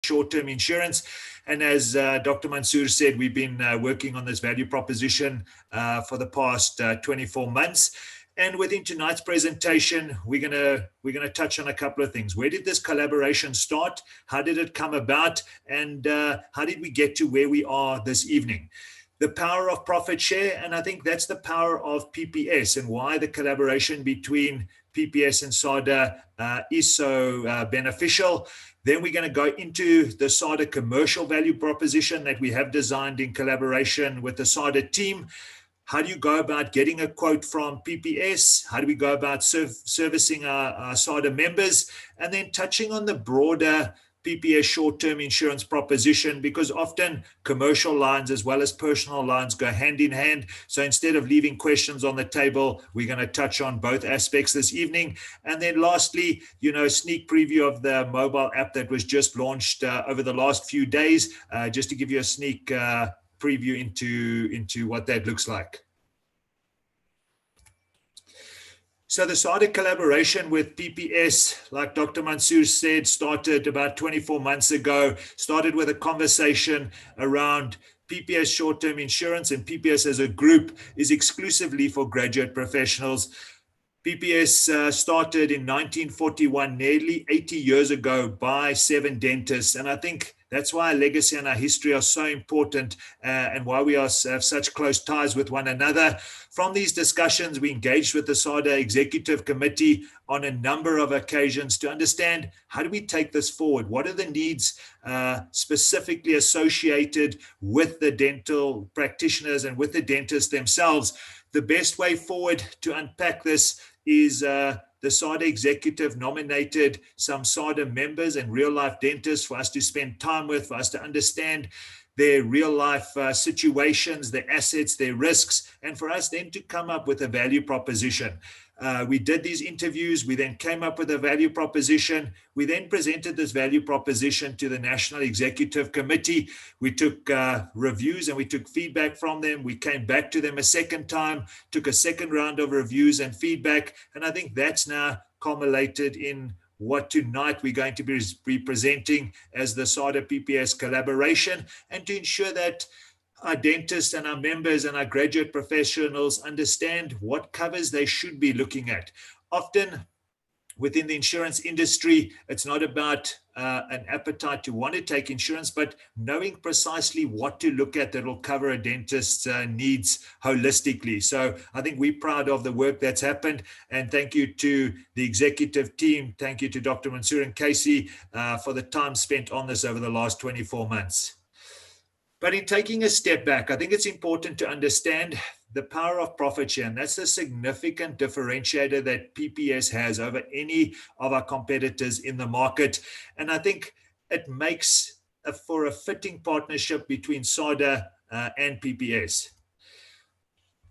Short-Term Insurance. And as Dr. Mansoor said, we've been working on this value proposition for the past 24 months. And within tonight's presentation, we're gonna touch on a couple of things. Where did this collaboration start? How did it come about? And how did we get to where we are this evening? The power of profit share, and I think that's the power of PPS and why the collaboration between PPS and SADA is so beneficial. Then we're going to go into the SADA commercial value proposition that we have designed in collaboration with the SADA team. How do you go about getting a quote from PPS? How do we go about servicing our SADA members? And then touching on the broader PPS short-term insurance proposition, because often commercial lines as well as personal lines go hand in hand. So instead of leaving questions on the table, we're going to touch on both aspects this evening. And then lastly, sneak preview of the mobile app that was just launched over the last few days, just to give you a sneak preview into what that looks like. So the SADA collaboration with PPS, like Dr. Mansoor said, started about 24 months ago, started with a conversation around PPS short-term insurance, and PPS as a group is exclusively for graduate professionals. PPS started in 1941, nearly 80 years ago, by 7 dentists. And I think that's why our legacy and our history are so important and why we have such close ties with one another. From these discussions, we engaged with the SADA Executive Committee on a number of occasions to understand how do we take this forward? What are the needs specifically associated with the dental practitioners and with the dentists themselves? The best way forward to unpack this is the SADA executive nominated some SADA members and real-life dentists for us to spend time with, for us to understand their real-life situations, their assets, their risks, and for us then to come up with a value proposition. We did these interviews. We then came up with a value proposition. We then presented this value proposition to the National Executive Committee. We took reviews and we took feedback from them. We came back to them a second time, took a second round of reviews and feedback. And I think that's now culminated in what tonight we're going to be presenting as the SADA PPS collaboration, and to ensure that our dentists and our members and our graduate professionals understand what covers they should be looking at. Often within the insurance industry, it's not about an appetite to want to take insurance, but knowing precisely what to look at that will cover a dentist's needs holistically. So I think we're proud of the work that's happened. And thank you to the executive team. Thank you to Dr. Mansoor and Casey for the time spent on this over the last 24 months. But in taking a step back, I think it's important to understand the power of profit share, and that's a significant differentiator that PPS has over any of our competitors in the market. And I think it makes for a fitting partnership between SADA and PPS.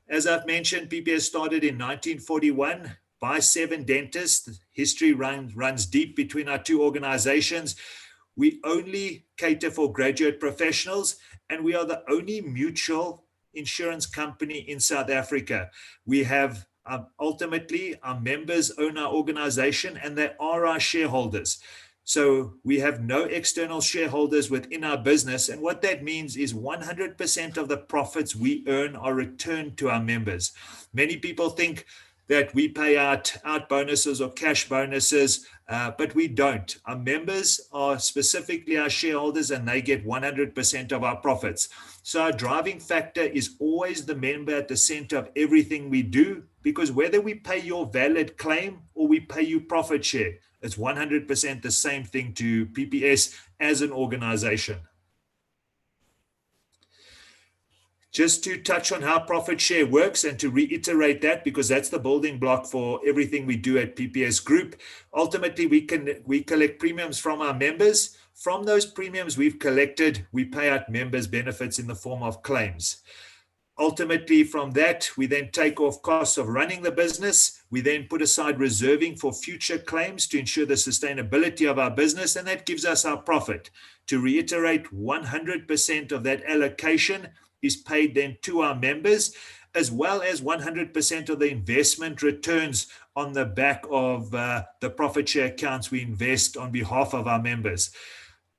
As I've mentioned, PPS started in 1941 by 7 dentists. History runs deep between our two organizations. We only cater for graduate professionals, and we are the only mutual insurance company in South Africa. We have ultimately our members own our organization and they are our shareholders. So we have no external shareholders within our business. And what that means is 100% of the profits we earn are returned to our members. Many people think that we pay out bonuses or cash bonuses, but we don't. Our members are specifically our shareholders and they get 100% of our profits. So our driving factor is always the member at the center of everything we do, because whether we pay your valid claim or we pay you profit share, it's 100% the same thing to PPS as an organization. Just to touch on how profit share works and to reiterate that, because that's the building block for everything we do at PPS Group. Ultimately, we collect premiums from our members. From those premiums we've collected, we pay out members benefits in the form of claims. Ultimately, from that, we then take off costs of running the business. We then put aside reserving for future claims to ensure the sustainability of our business, and that gives us our profit. To reiterate, 100% of that allocation is paid then to our members, as well as 100% of the investment returns on the back of the profit share accounts we invest on behalf of our members.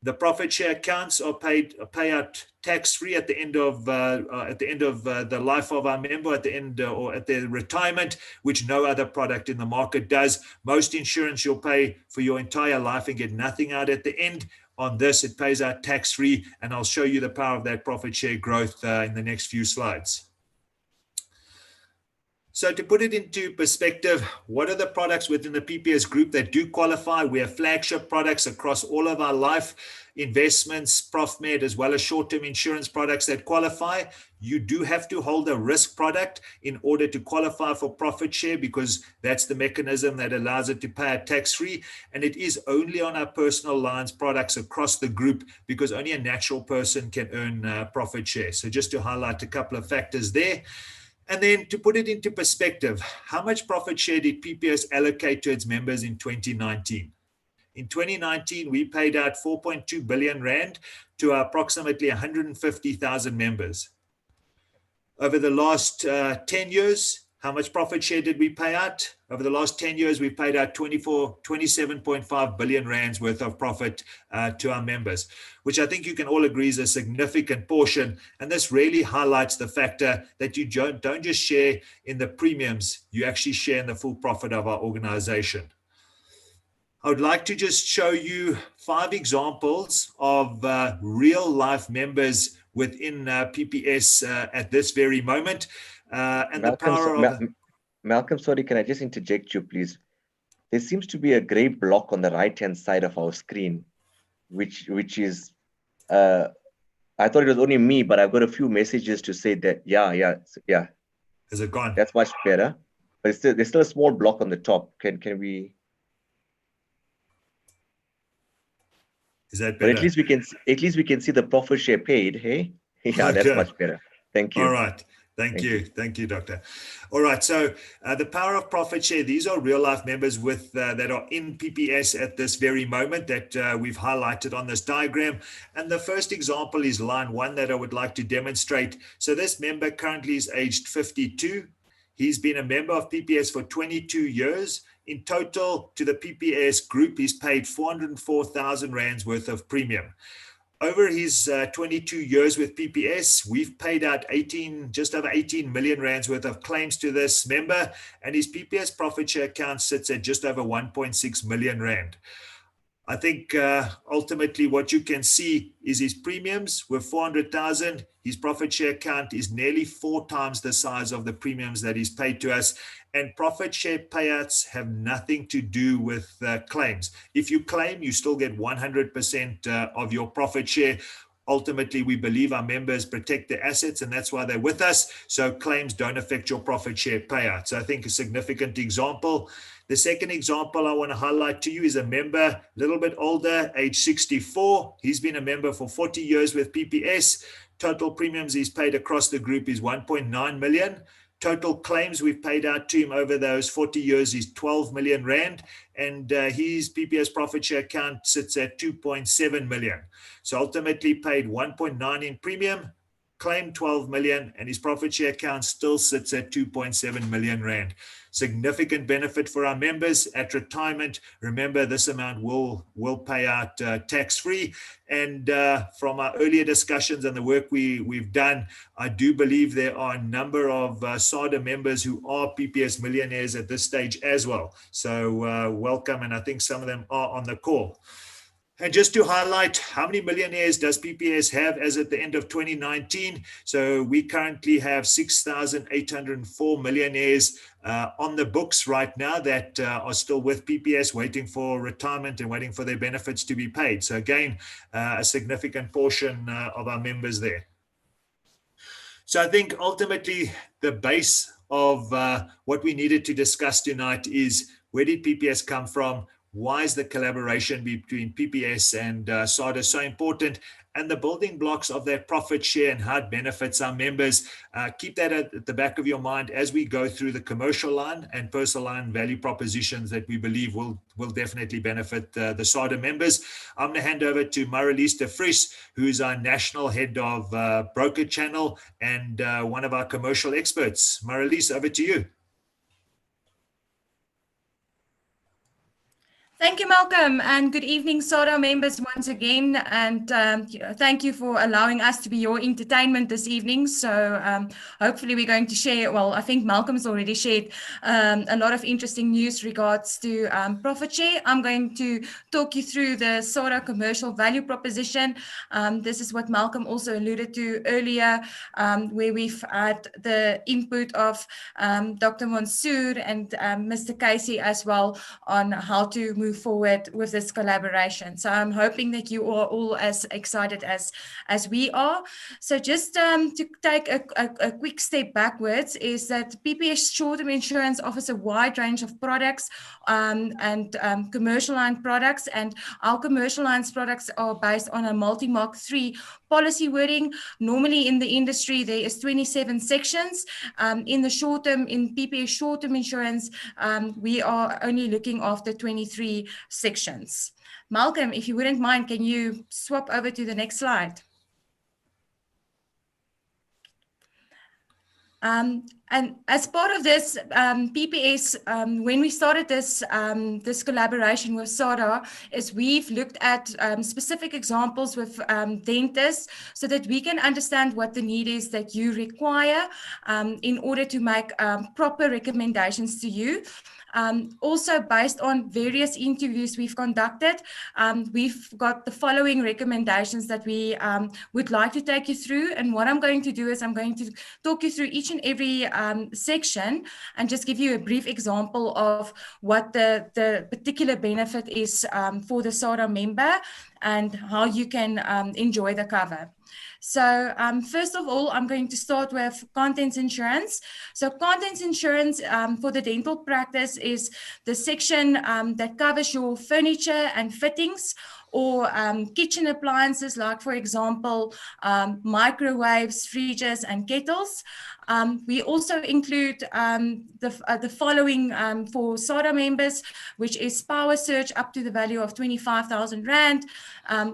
The profit share accounts are pay out tax-free at the end of the life of our member, at the end or at their retirement, which no other product in the market does. Most insurance you'll pay for your entire life and get nothing out at the end. On this, it pays out tax-free, and I'll show you the power of that profit share growth in the next few slides. So to put it into perspective, what are the products within the PPS group that do qualify? We have flagship products across all of our life investments, ProfMed, as well as short-term insurance products that qualify. You do have to hold a risk product in order to qualify for profit share, because that's the mechanism that allows it to pay a tax-free. And it is only on our personal lines products across the group, because only a natural person can earn profit share. So just to highlight a couple of factors there. And then to put it into perspective, how much profit share did PPS allocate to its members in 2019? In 2019, we paid out 4.2 billion Rand to our approximately 150,000 members. Over the last 10 years, how much profit share did we pay out? Over the last 10 years, we paid out 27.5 billion Rands worth of profit to our members, which I think you can all agree is a significant portion. And this really highlights the factor that you don't just share in the premiums, you actually share in the full profit of our organization. I would like to just show you 5 examples of real life members within PPS at this very moment. And Malcom, the power of... Malcom, sorry, can I just interject you, please? There seems to be a gray block on the right-hand side of our screen, which is, I thought it was only me, but I've got a few messages to say that, yeah. Is it gone? That's much better. But there's still a small block on the top. Can we... Is that better? But at least we can see the profit share paid, hey? Yeah, okay. That's much better. Thank you. All right. Thank you, Doctor. All right. So the power of profit share, these are real life members with that are in PPS at this very moment that we've highlighted on this diagram. And the first example is line 1 that I would like to demonstrate. So this member currently is aged 52. He's been a member of PPS for 22 years. In total, to the PPS group, he's paid 404,000 Rands worth of premium. Over his 22 years with PPS, we've paid out just over 18 million Rands worth of claims to this member, and his PPS profit share account sits at just over 1.6 million Rand. I think ultimately what you can see is his premiums were 400,000. His profit share account is nearly 4 times the size of the premiums that he's paid to us. And profit share payouts have nothing to do with claims. If you claim, you still get 100% of your profit share. Ultimately, we believe our members protect their assets, and that's why they're with us. So claims don't affect your profit share payouts. I think a significant example. The second example I want to highlight to you is a member, a little bit older, age 64. He's been a member for 40 years with PPS. Total premiums he's paid across the group is 1.9 million. Total claims we've paid out to him over those 40 years is 12 million Rand, and his PPS profit share account sits at 2.7 million. So ultimately paid 1.9 in premium, claimed 12 million, and his profit share account still sits at 2.7 million Rand. Significant benefit for our members at retirement. Remember, this amount will pay out tax-free. And from our earlier discussions and the work we've done, I do believe there are a number of SADA members who are PPS millionaires at this stage as well. So welcome, and I think some of them are on the call. And just to highlight, how many millionaires does PPS have as at the end of 2019? So we currently have 6,804 millionaires on the books right now that are still with PPS, waiting for retirement and waiting for their benefits to be paid. So again, a significant portion of our members there. So I think ultimately the base of what we needed to discuss tonight is, where did PPS come from? Why is the collaboration between PPS and SADA so important? And the building blocks of that profit share and how it benefits our members. Keep that at the back of your mind as we go through the commercial line and personal line value propositions that we believe will definitely benefit the SADA members. I'm going to hand over to Marlies de Vries, who's our national head of broker channel and one of our commercial experts. Marlies, over to you. Thank you, Malcolm, and good evening, SADA members once again. And thank you for allowing us to be your entertainment this evening. So hopefully we're going to share, well, I think Malcolm's already shared a lot of interesting news regards to profit share. I'm going to talk you through the SADA commercial value proposition. This is what Malcolm also alluded to earlier, where we've had the input of Dr. Mansoor and Mr. Casey as well on how to move forward with this collaboration. So I'm hoping that you are all as excited as we are. So just to take a quick step backwards is that PPS Short-Term Insurance offers a wide range of products and commercial line products, and our commercial lines products are based on a multi-mark 3 policy wording. Normally in the industry there is 27 sections. In the short term, in PPS Short-Term Insurance, we are only looking after 23 sections. Malcolm, if you wouldn't mind, can you swap over to the next slide? And as part of this, PPS, when we started this this collaboration with SADA, is we've looked at specific examples with dentists so that we can understand what the need is that you require in order to make proper recommendations to you. Also, based on various interviews we've conducted, we've got the following recommendations that we would like to take you through. And what I'm going to do is I'm going to talk you through each and every section and just give you a brief example of what the particular benefit is for the SADA member and how you can enjoy the cover. So first of all, I'm going to start with contents insurance. So contents insurance for the dental practice is the section that covers your furniture and fittings or kitchen appliances, like, for example, microwaves, fridges, and kettles. We also include the following for SADA members, which is power surge up to the value of 25,000 Rand.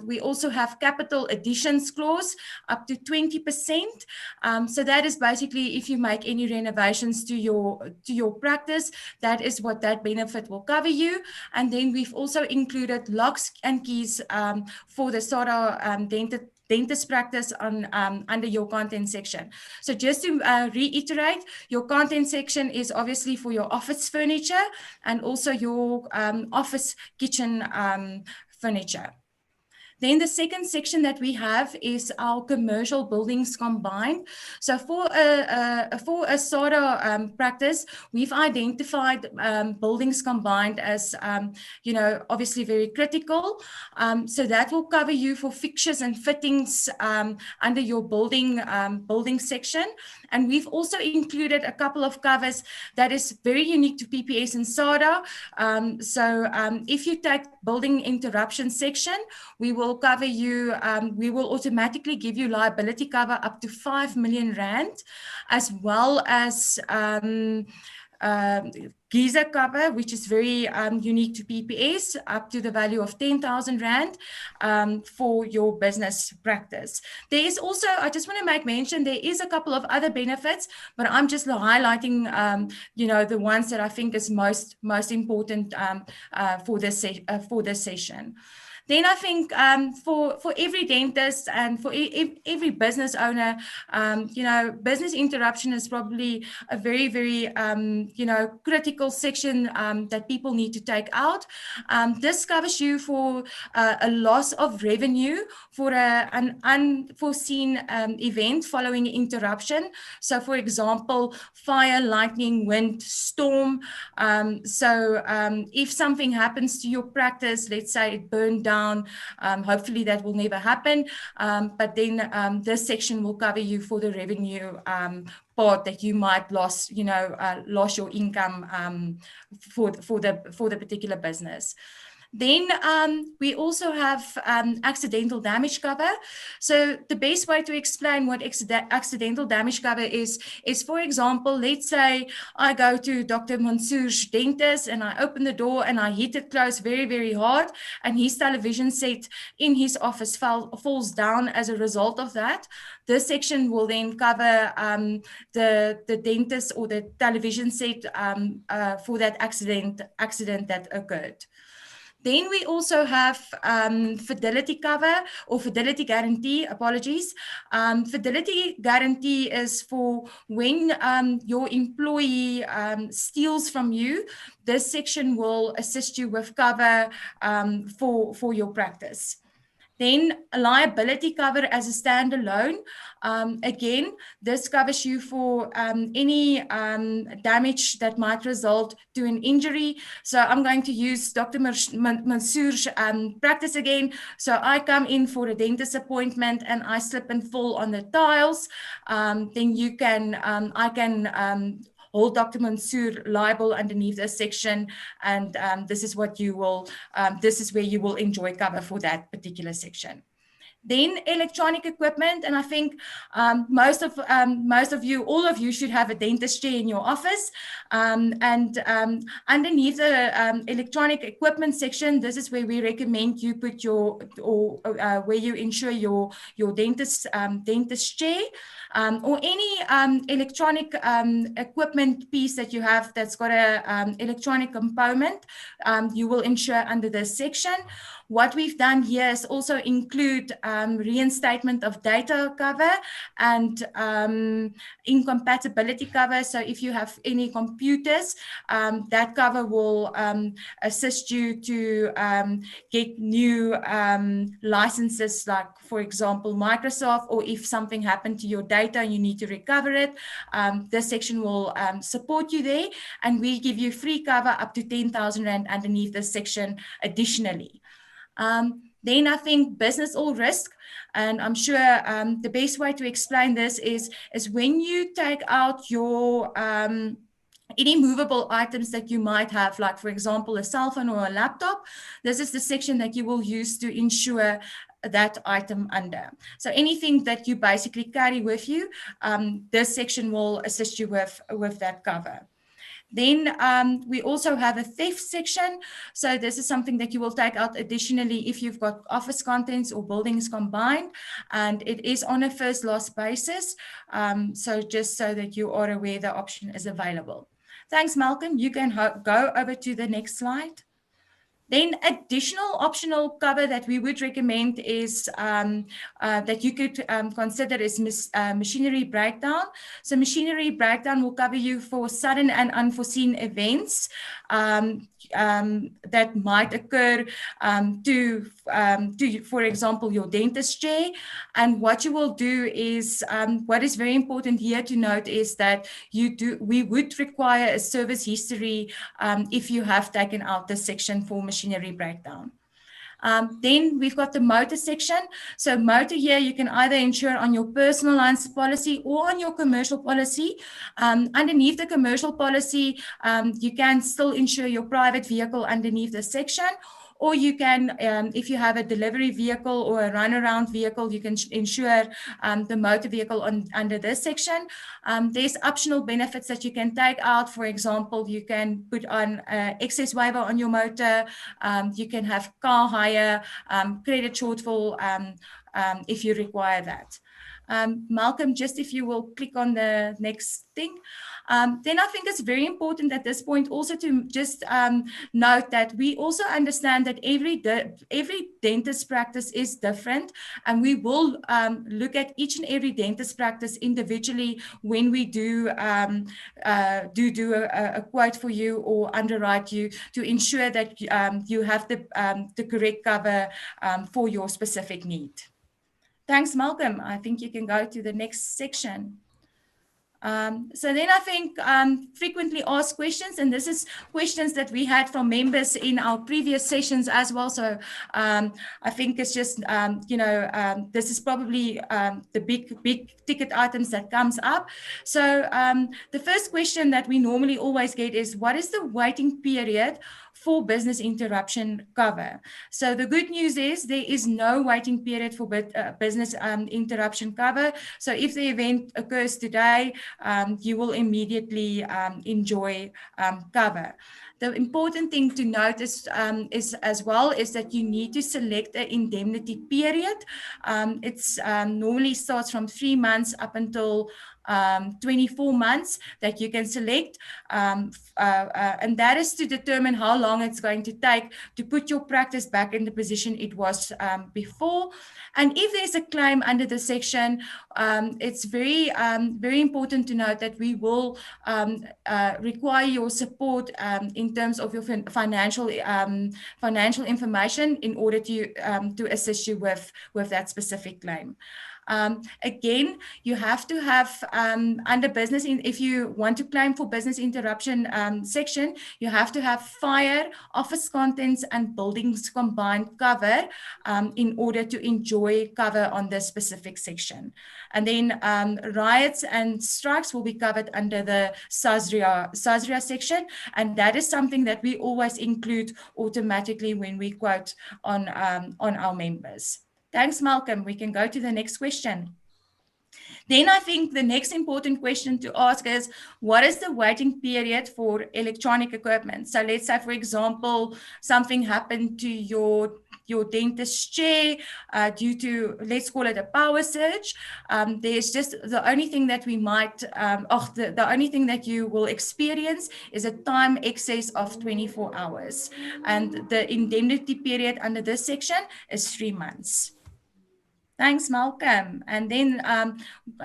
We also have capital additions clause up to 20%. So that is basically if you make any renovations to your practice, that is what that benefit will cover you. And then we've also included locks and keys for the SADA dentist practice on under your content section. So just to reiterate, your content section is obviously for your office furniture and also your office kitchen furniture. Then the second section that we have is our commercial buildings combined. So for a SADA practice, we've identified buildings combined as, obviously very critical. So that will cover you for fixtures and fittings under your building section. And we've also included a couple of covers that is very unique to PPS and SADA. If you take building interruption section, we will cover you, we will automatically give you liability cover up to 5 million Rand, as well as geyser cover, which is very unique to PPS, up to the value of 10,000 Rand for your business practice. There is also, I just want to make mention, there is a couple of other benefits, but I'm just highlighting, the ones that I think is most important for this session. Then I think for every dentist and for every business owner, business interruption is probably a very, very, critical section that people need to take out. This covers you for a loss of revenue for an unforeseen event following interruption. So, for example, fire, lightning, wind, storm. If something happens to your practice, let's say it burned down, hopefully that will never happen. But then this section will cover you for the revenue part that you might lost your income for the particular business. Then we also have accidental damage cover. So the best way to explain what accidental damage cover is, for example, let's say I go to Dr. Mansoor's dentist and I open the door and I hit it close very, very hard, and his television set in his office falls down as a result of that. This section will then cover the dentist or the television set for that accident that occurred. Then we also have fidelity cover or fidelity guarantee, apologies. Fidelity guarantee is for when your employee steals from you, this section will assist you with cover for your practice. Then a liability cover as a standalone. Again, this covers you for any damage that might result to an injury. So I'm going to use Dr. Mansoor's practice again. So I come in for a dentist appointment and I slip and fall on the tiles. Then you can, I can hold Dr. Mansoor liable underneath this section, and this is what you will, this is where you will enjoy cover for that particular section. Then electronic equipment, and I think most of you, all of you should have a dentist chair in your office. Underneath the electronic equipment section, this is where we recommend you put your, or where you insure your dentist chair. Or any electronic equipment piece that you have that's got a electronic component, you will insure under this section. What we've done here is also include reinstatement of data cover and incompatibility cover. So if you have any computers, that cover will assist you to get new licenses, like, for example, Microsoft, or if something happened to your data and you need to recover it, this section will support you there, and we give you free cover up to 10,000 Rand underneath this section additionally. Then I think business all risk, and I'm sure the best way to explain this is when you take out your any movable items that you might have, like, for example, a cell phone or a laptop, this is the section that you will use to insure that item under. So anything that you basically carry with you, this section will assist you with that cover. Then we also have a theft section. So this is something that you will take out additionally if you've got office contents or buildings combined, and it is on a first loss basis. So just so that you are aware, the option is available. Thanks, Malcolm. You can go over to the next slide. Then additional optional cover that we would recommend is that you could consider is machinery breakdown. So machinery breakdown will cover you for sudden and unforeseen events that might occur to, for example, your dentist chair. And what you will do is, what is very important here to note is that we would require a service history if you have taken out this section for machinery breakdown. Then we've got the motor section. So motor here, you can either insure on your personal lines policy or on your commercial policy. Underneath the commercial policy, you can still insure your private vehicle underneath the section. Or you can, if you have a delivery vehicle or a runaround vehicle, you can insure the motor vehicle under this section. There's optional benefits that you can take out. For example, you can put on excess waiver on your motor. You can have car hire, credit shortfall if you require that. Malcolm, just if you will click on the next thing. Then I think it's very important at this point also to just note that we also understand that every dentist practice is different, and we will look at each and every dentist practice individually when we do a quote for you or underwrite you to ensure that you have the correct cover for your specific need. Thanks, Malcolm. I think you can go to the next section. So then I think frequently asked questions, and this is questions that we had from members in our previous sessions as well. So I think it's just, this is probably the big ticket items that comes up. So the first question that we normally always get is, what is the waiting period for business interruption cover? So the good news is there is no waiting period for business interruption cover. So if the event occurs today, you will immediately enjoy cover. The important thing to notice is that you need to select an indemnity period. It's normally starts from 3 months up until 24 months that you can select, and that is to determine how long it's going to take to put your practice back in the position it was before. And if there's a claim under the section, it's very important to note that we will require your support in terms of your financial information in order to assist you with that specific claim. Again, you have to have under business, if you want to claim for business interruption section, you have to have fire, office contents, and buildings combined cover in order to enjoy cover on this specific section. And then riots and strikes will be covered under the SADA section, and that is something that we always include automatically when we quote on our members. Thanks, Malcolm. We can go to the next question. Then I think the next important question to ask is, what is the waiting period for electronic equipment? So let's say, for example, something happened to your dentist's chair due to, let's call it a power surge. There's just the only thing that we might, the only thing that you will experience is a time excess of 24 hours. And the indemnity period under this section is 3 months. Thanks, Malcolm. And then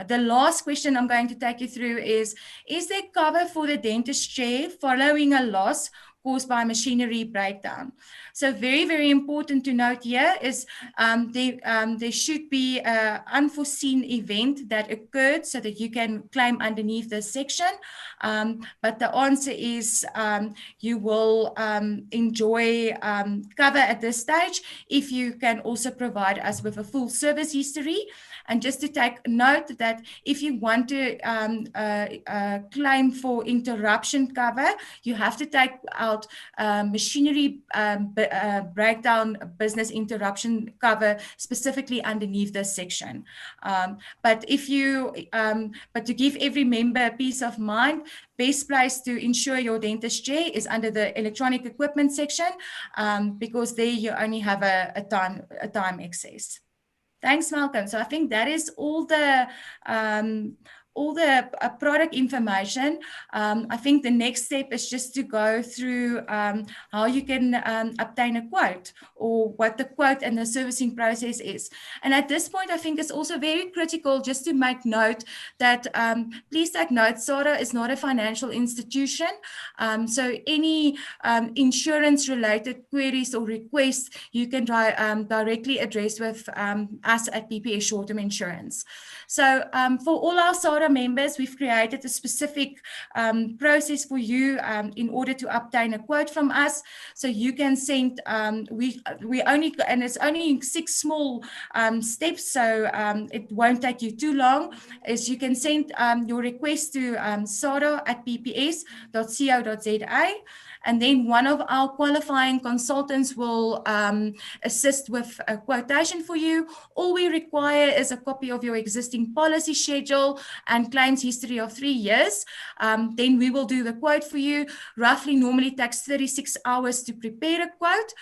the last question I'm going to take you through is there cover for the dentist chair following a loss caused by machinery breakdown? So very, very important to note here is there should be an unforeseen event that occurred so that you can claim underneath this section. But the answer is you will enjoy cover at this stage if you can also provide us with a full service history. And just to take note that if you want to claim for interruption cover, you have to take out machinery breakdown business interruption cover specifically underneath this section. But to give every member a peace of mind, best place to insure your dentist chair is under the electronic equipment section, because there you only have a time excess. Thanks, Malcolm. So I think that is all the product information. I think the next step is just to go through how you can obtain a quote, or what the quote and the servicing process is. And at this point, I think it's also very critical just to make note that, please take note, SADA is not a financial institution. So any insurance-related queries or requests, you can directly address with us at PPS Short-Term Insurance. So for all our SADA members, we've created a specific process for you in order to obtain a quote from us. So you can send, we only, and it's only 6 small steps, so it won't take you too long, is you can send your request to sada@pps.co.za. And then one of our qualifying consultants will assist with a quotation for you. All we require is a copy of your existing policy schedule and claims history of 3 years. Then we will do the quote for you. Roughly normally takes 36 hours to prepare a quote,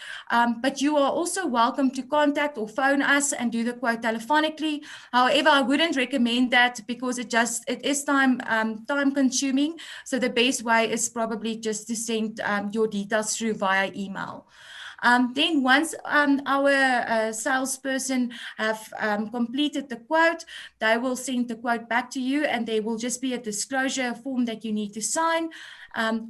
but you are also welcome to contact or phone us and do the quote telephonically. However, I wouldn't recommend that because it is time consuming. So the best way is probably just to send your details through via email. Then once our salesperson have completed the quote, they will send the quote back to you, and there will just be a disclosure form that you need to sign.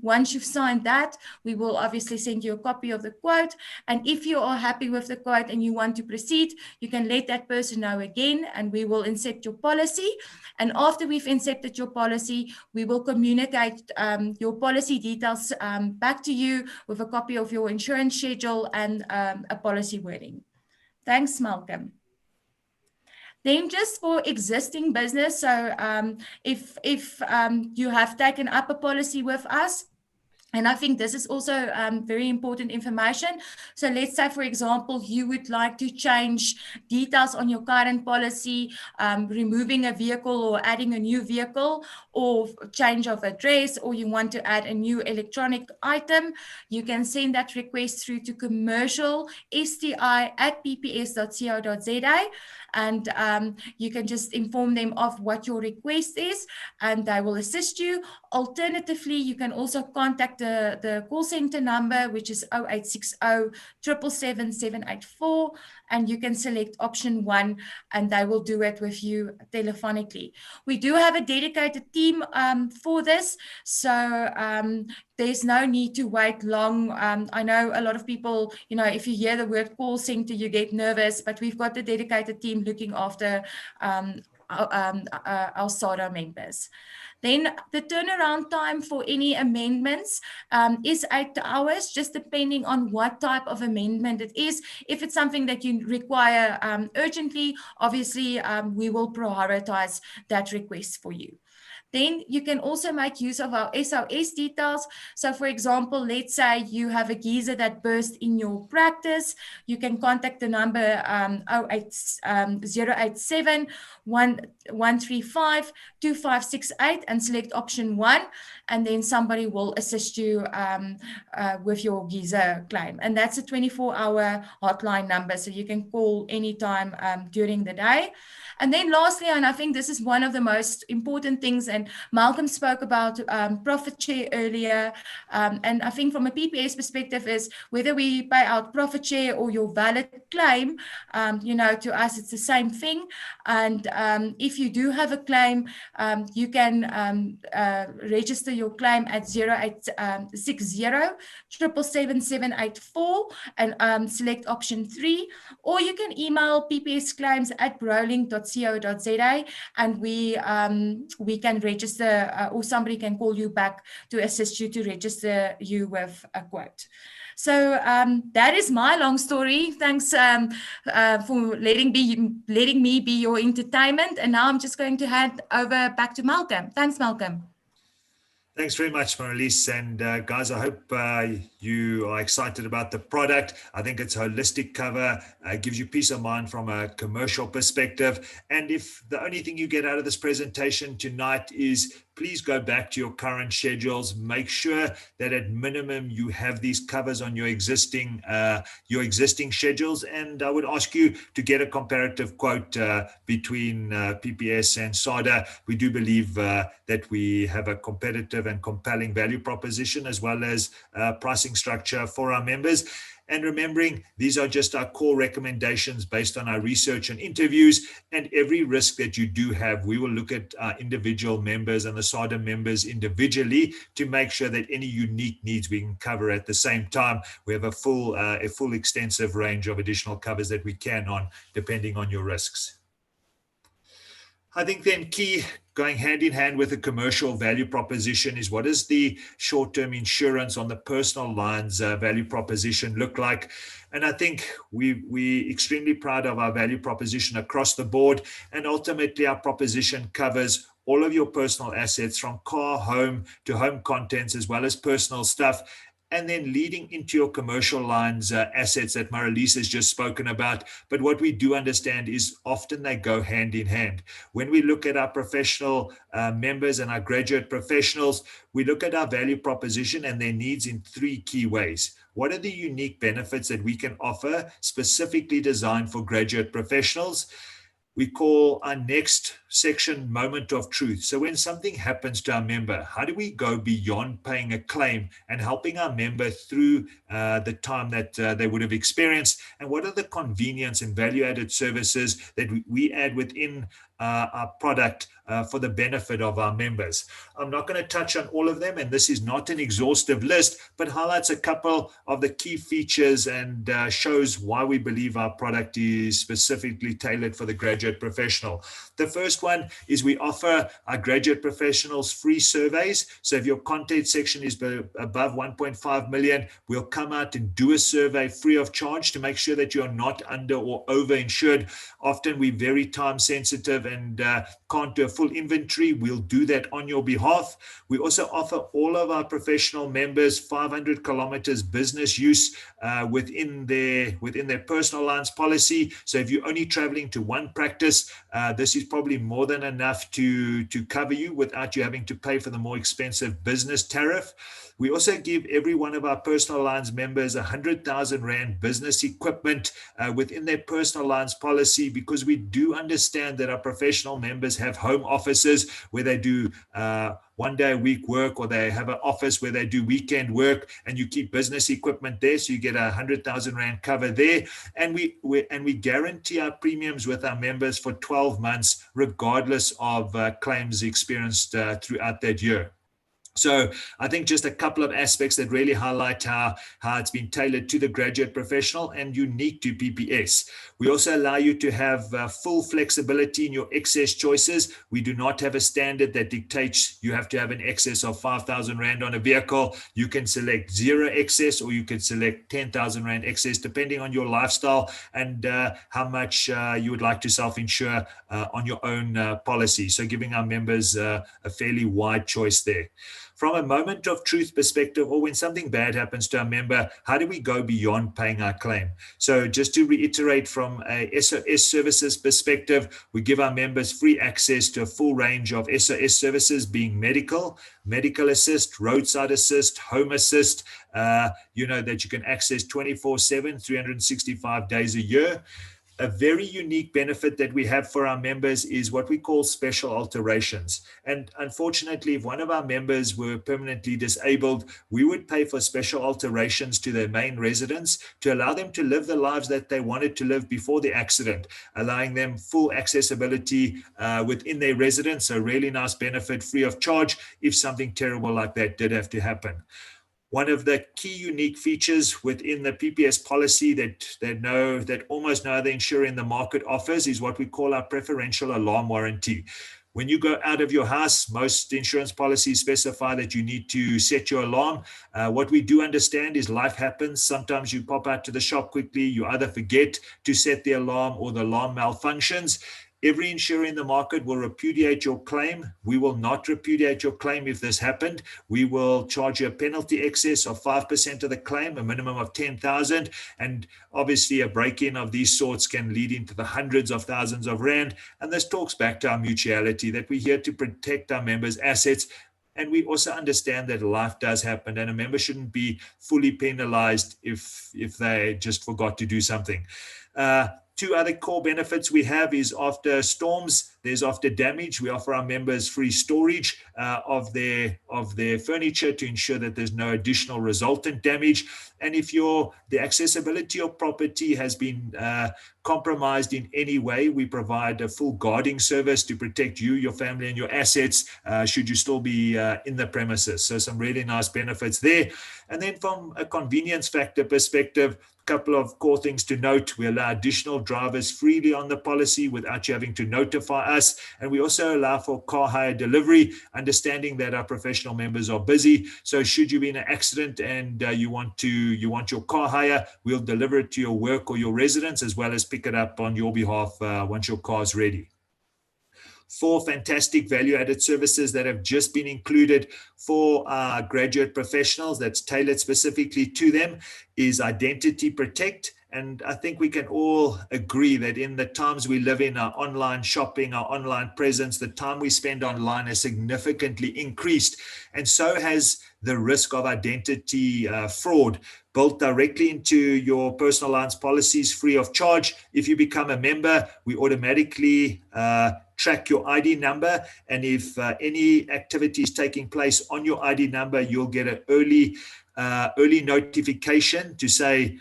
Once you've signed that, we will obviously send you a copy of the quote. And if you are happy with the quote and you want to proceed, you can let that person know again, and we will incept your policy. And after we've incepted your policy, we will communicate your policy details back to you with a copy of your insurance schedule and a policy wording. Thanks, Malcolm. Then just for existing business, so if you have taken up a policy with us, And I think this is also very important information. So let's say, for example, you would like to change details on your current policy, removing a vehicle or adding a new vehicle, or change of address, or you want to add a new electronic item, you can send that request through to commercial.sti@pps.co.za, and you can just inform them of what your request is, and they will assist you. Alternatively, you can also contact the call center number, which is 0860 777 784, and you can select option 1, and they will do it with you telephonically. We do have a dedicated team for this, so there's no need to wait long. I know a lot of people, if you hear the word call center, you get nervous, but we've got a dedicated team looking after our SADA members. Then the turnaround time for any amendments is 8 hours, just depending on what type of amendment it is. If it's something that you require urgently, obviously we will prioritize that request for you. Then you can also make use of our SOS details. So for example, let's say you have a geyser that burst in your practice. You can contact the number 087 135 2568 and select option 1, and then somebody will assist you with your geyser claim. And that's a 24-hour hotline number, so you can call anytime during the day. And then lastly, and I think this is one of the most important things, and Malcom spoke about profit share earlier, and I think from a PPS perspective is whether we pay out profit share or your valid claim, to us it's the same thing. And if you do have a claim, you can register your claim at 0860 777 784 and select option 3, or you can email ppsclaims@brolink.co.za, and we can register, or somebody can call you back to assist you to register you with a quote. So that is my long story. Thanks for letting me be your entertainment. And now I'm just going to hand over back to Malcom. Thanks, Malcom. Thanks very much, Marlies. And guys, I hope you are excited about the product. I think it's holistic cover, gives you peace of mind from a commercial perspective. And if the only thing you get out of this presentation tonight is please go back to your current schedules. Make sure that at minimum you have these covers on your existing schedules. And I would ask you to get a comparative quote between PPS and SADA. We do believe that we have a competitive and compelling value proposition as well as pricing structure for our members. And remembering, these are just our core recommendations based on our research and interviews, and every risk that you do have, we will look at our individual members and the SADA members individually to make sure that any unique needs we can cover at the same time. We have a full extensive range of additional covers that we can on, depending on your risks. I think then key, going hand in hand with the commercial value proposition, is what does the short-term insurance on the personal lines value proposition look like? And I think we're extremely proud of our value proposition across the board. And ultimately, our proposition covers all of your personal assets from car, home to home contents, as well as personal stuff. And then leading into your commercial lines assets that Marlies has just spoken about. But what we do understand is often they go hand in hand. When we look at our professional members and our graduate professionals, we look at our value proposition and their needs in 3 key ways. What are the unique benefits that we can offer specifically designed for graduate professionals? We call our next section moment of truth. So when something happens to our member, how do we go beyond paying a claim and helping our member through the time that they would have experienced? And what are the convenience and value-added services that we add within our product for the benefit of our members? I'm not going to touch on all of them, and this is not an exhaustive list, but highlights a couple of the key features and shows why we believe our product is specifically tailored for the graduate professional. The first first one is we offer our graduate professionals free surveys. So if your content section is above 1.5 million, we'll come out and do a survey free of charge to make sure that you're not under or over insured. Often we're very time sensitive and can't do a full inventory. We'll do that on your behalf. We also offer all of our professional members 500 kilometers business use within their personal lines policy. So if you're only traveling to one practice, this is probably more than enough to cover you without you having to pay for the more expensive business tariff. We also give every one of our personal lines members 100,000 Rand business equipment within their personal lines policy, because we do understand that our professional members have home offices where they do 1 day a week work, or they have an office where they do weekend work, and you keep business equipment there, so you get 100,000 Rand cover there. And we guarantee our premiums with our members for 12 months, regardless of claims experienced throughout that year. So I think just a couple of aspects that really highlight how it's been tailored to the graduate professional and unique to PPS. We also allow you to have full flexibility in your excess choices. We do not have a standard that dictates you have to have an excess of 5,000 Rand on a vehicle. You can select 0 excess, or you can select 10,000 Rand excess, depending on your lifestyle and how much you would like to self-insure on your own policy. So giving our members a fairly wide choice there. From a moment of truth perspective, or when something bad happens to a member, how do we go beyond paying our claim? So just to reiterate, from a SOS services perspective, we give our members free access to a full range of SOS services, being medical assist, roadside assist, home assist, that you can access 24/7, 365 days a year. A very unique benefit that we have for our members is what we call special alterations. And unfortunately, if one of our members were permanently disabled, we would pay for special alterations to their main residence to allow them to live the lives that they wanted to live before the accident, allowing them full accessibility within their residence. So really nice benefit, free of charge, if something terrible like that did have to happen. One of the key unique features within the PPS policy that almost no other insurer in the market offers is what we call our preferential alarm warranty. When you go out of your house, most insurance policies specify that you need to set your alarm. What we do understand is life happens. Sometimes you pop out to the shop quickly, you either forget to set the alarm or the alarm malfunctions. Every insurer in the market will repudiate your claim. We will not repudiate your claim if this happened. We will charge you a penalty excess of 5% of the claim, a minimum of 10,000. And obviously a break-in of these sorts can lead into the hundreds of thousands of Rand. And this talks back to our mutuality, that we're here to protect our members' assets. And we also understand that life does happen, and a member shouldn't be fully penalized if they just forgot to do something. Two other core benefits we have is after storms, there's after damage. We offer our members free storage of their furniture to ensure that there's no additional resultant damage. And if the accessibility of property has been compromised in any way, we provide a full guarding service to protect you, your family, and your assets should you still be in the premises. So some really nice benefits there. And then from a convenience factor perspective, couple of core things to note. We allow additional drivers freely on the policy without you having to notify us. And we also allow for car hire delivery, understanding that our professional members are busy. So should you be in an accident and you want your car hire, we'll deliver it to your work or your residence, as well as pick it up on your behalf once your car is ready. 4 fantastic value-added services that have just been included for our graduate professionals that's tailored specifically to them is Identity Protect. And I think we can all agree that in the times we live in, our online shopping, our online presence, the time we spend online has significantly increased. And so has the risk of identity fraud, built directly into your personal lines policies free of charge. If you become a member, we automatically track your ID number. And if any activity is taking place on your ID number, you'll get an early notification to say,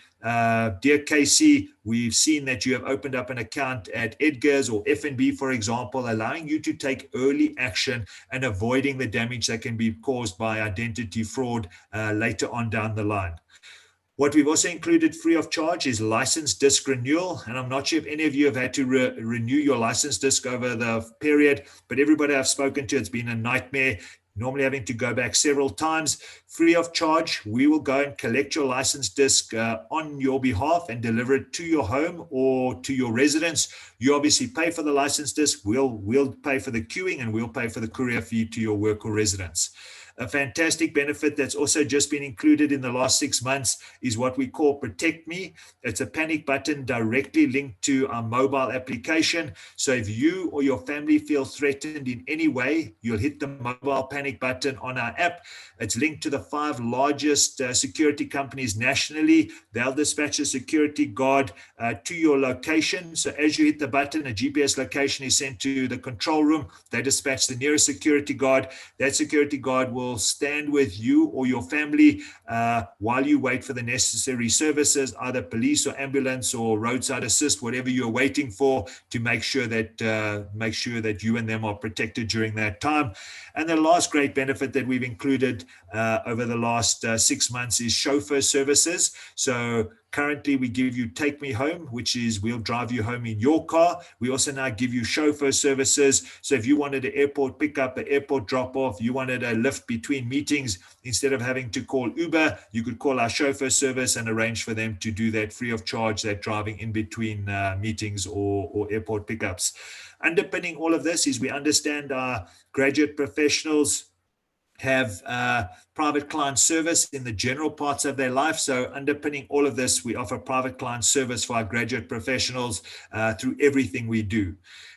dear Casey, we've seen that you have opened up an account at Edgar's or F&B, for example, allowing you to take early action and avoiding the damage that can be caused by identity fraud later on down the line. What we've also included free of charge is license disc renewal. And I'm not sure if any of you have had to renew your license disc over the period, but everybody I've spoken to, it's been a nightmare, normally having to go back several times. Free of charge, we will go and collect your license disc on your behalf and deliver it to your home or to your residence. You obviously pay for the license disc, we'll pay for the queuing, and we'll pay for the courier fee to your work or residence. A fantastic benefit that's also just been included in the last 6 months is what we call Protect Me. It's a panic button directly linked to our mobile application. So if you or your family feel threatened in any way, you'll hit the mobile panic button on our app. It's linked to the 5 largest security companies nationally. They'll dispatch a security guard to your location. So as you hit the button, a GPS location is sent to the control room. They dispatch the nearest security guard. That security guard will stand with you or your family while you wait for the necessary services, either police or ambulance or roadside assist, whatever you're waiting for, to make sure that you and them are protected during that time. And the last great benefit that we've included over the last 6 months is chauffeur services. So currently, we give you Take Me Home, which is we'll drive you home in your car. We also now give you chauffeur services. So if you wanted an airport pickup, an airport drop-off, you wanted a lift between meetings, instead of having to call Uber, you could call our chauffeur service and arrange for them to do that free of charge, that driving in between meetings or airport pickups. Underpinning all of this is we understand our graduate professionals have private client service in the general parts of their life. So underpinning all of this, we offer private client service for our graduate professionals through everything we do.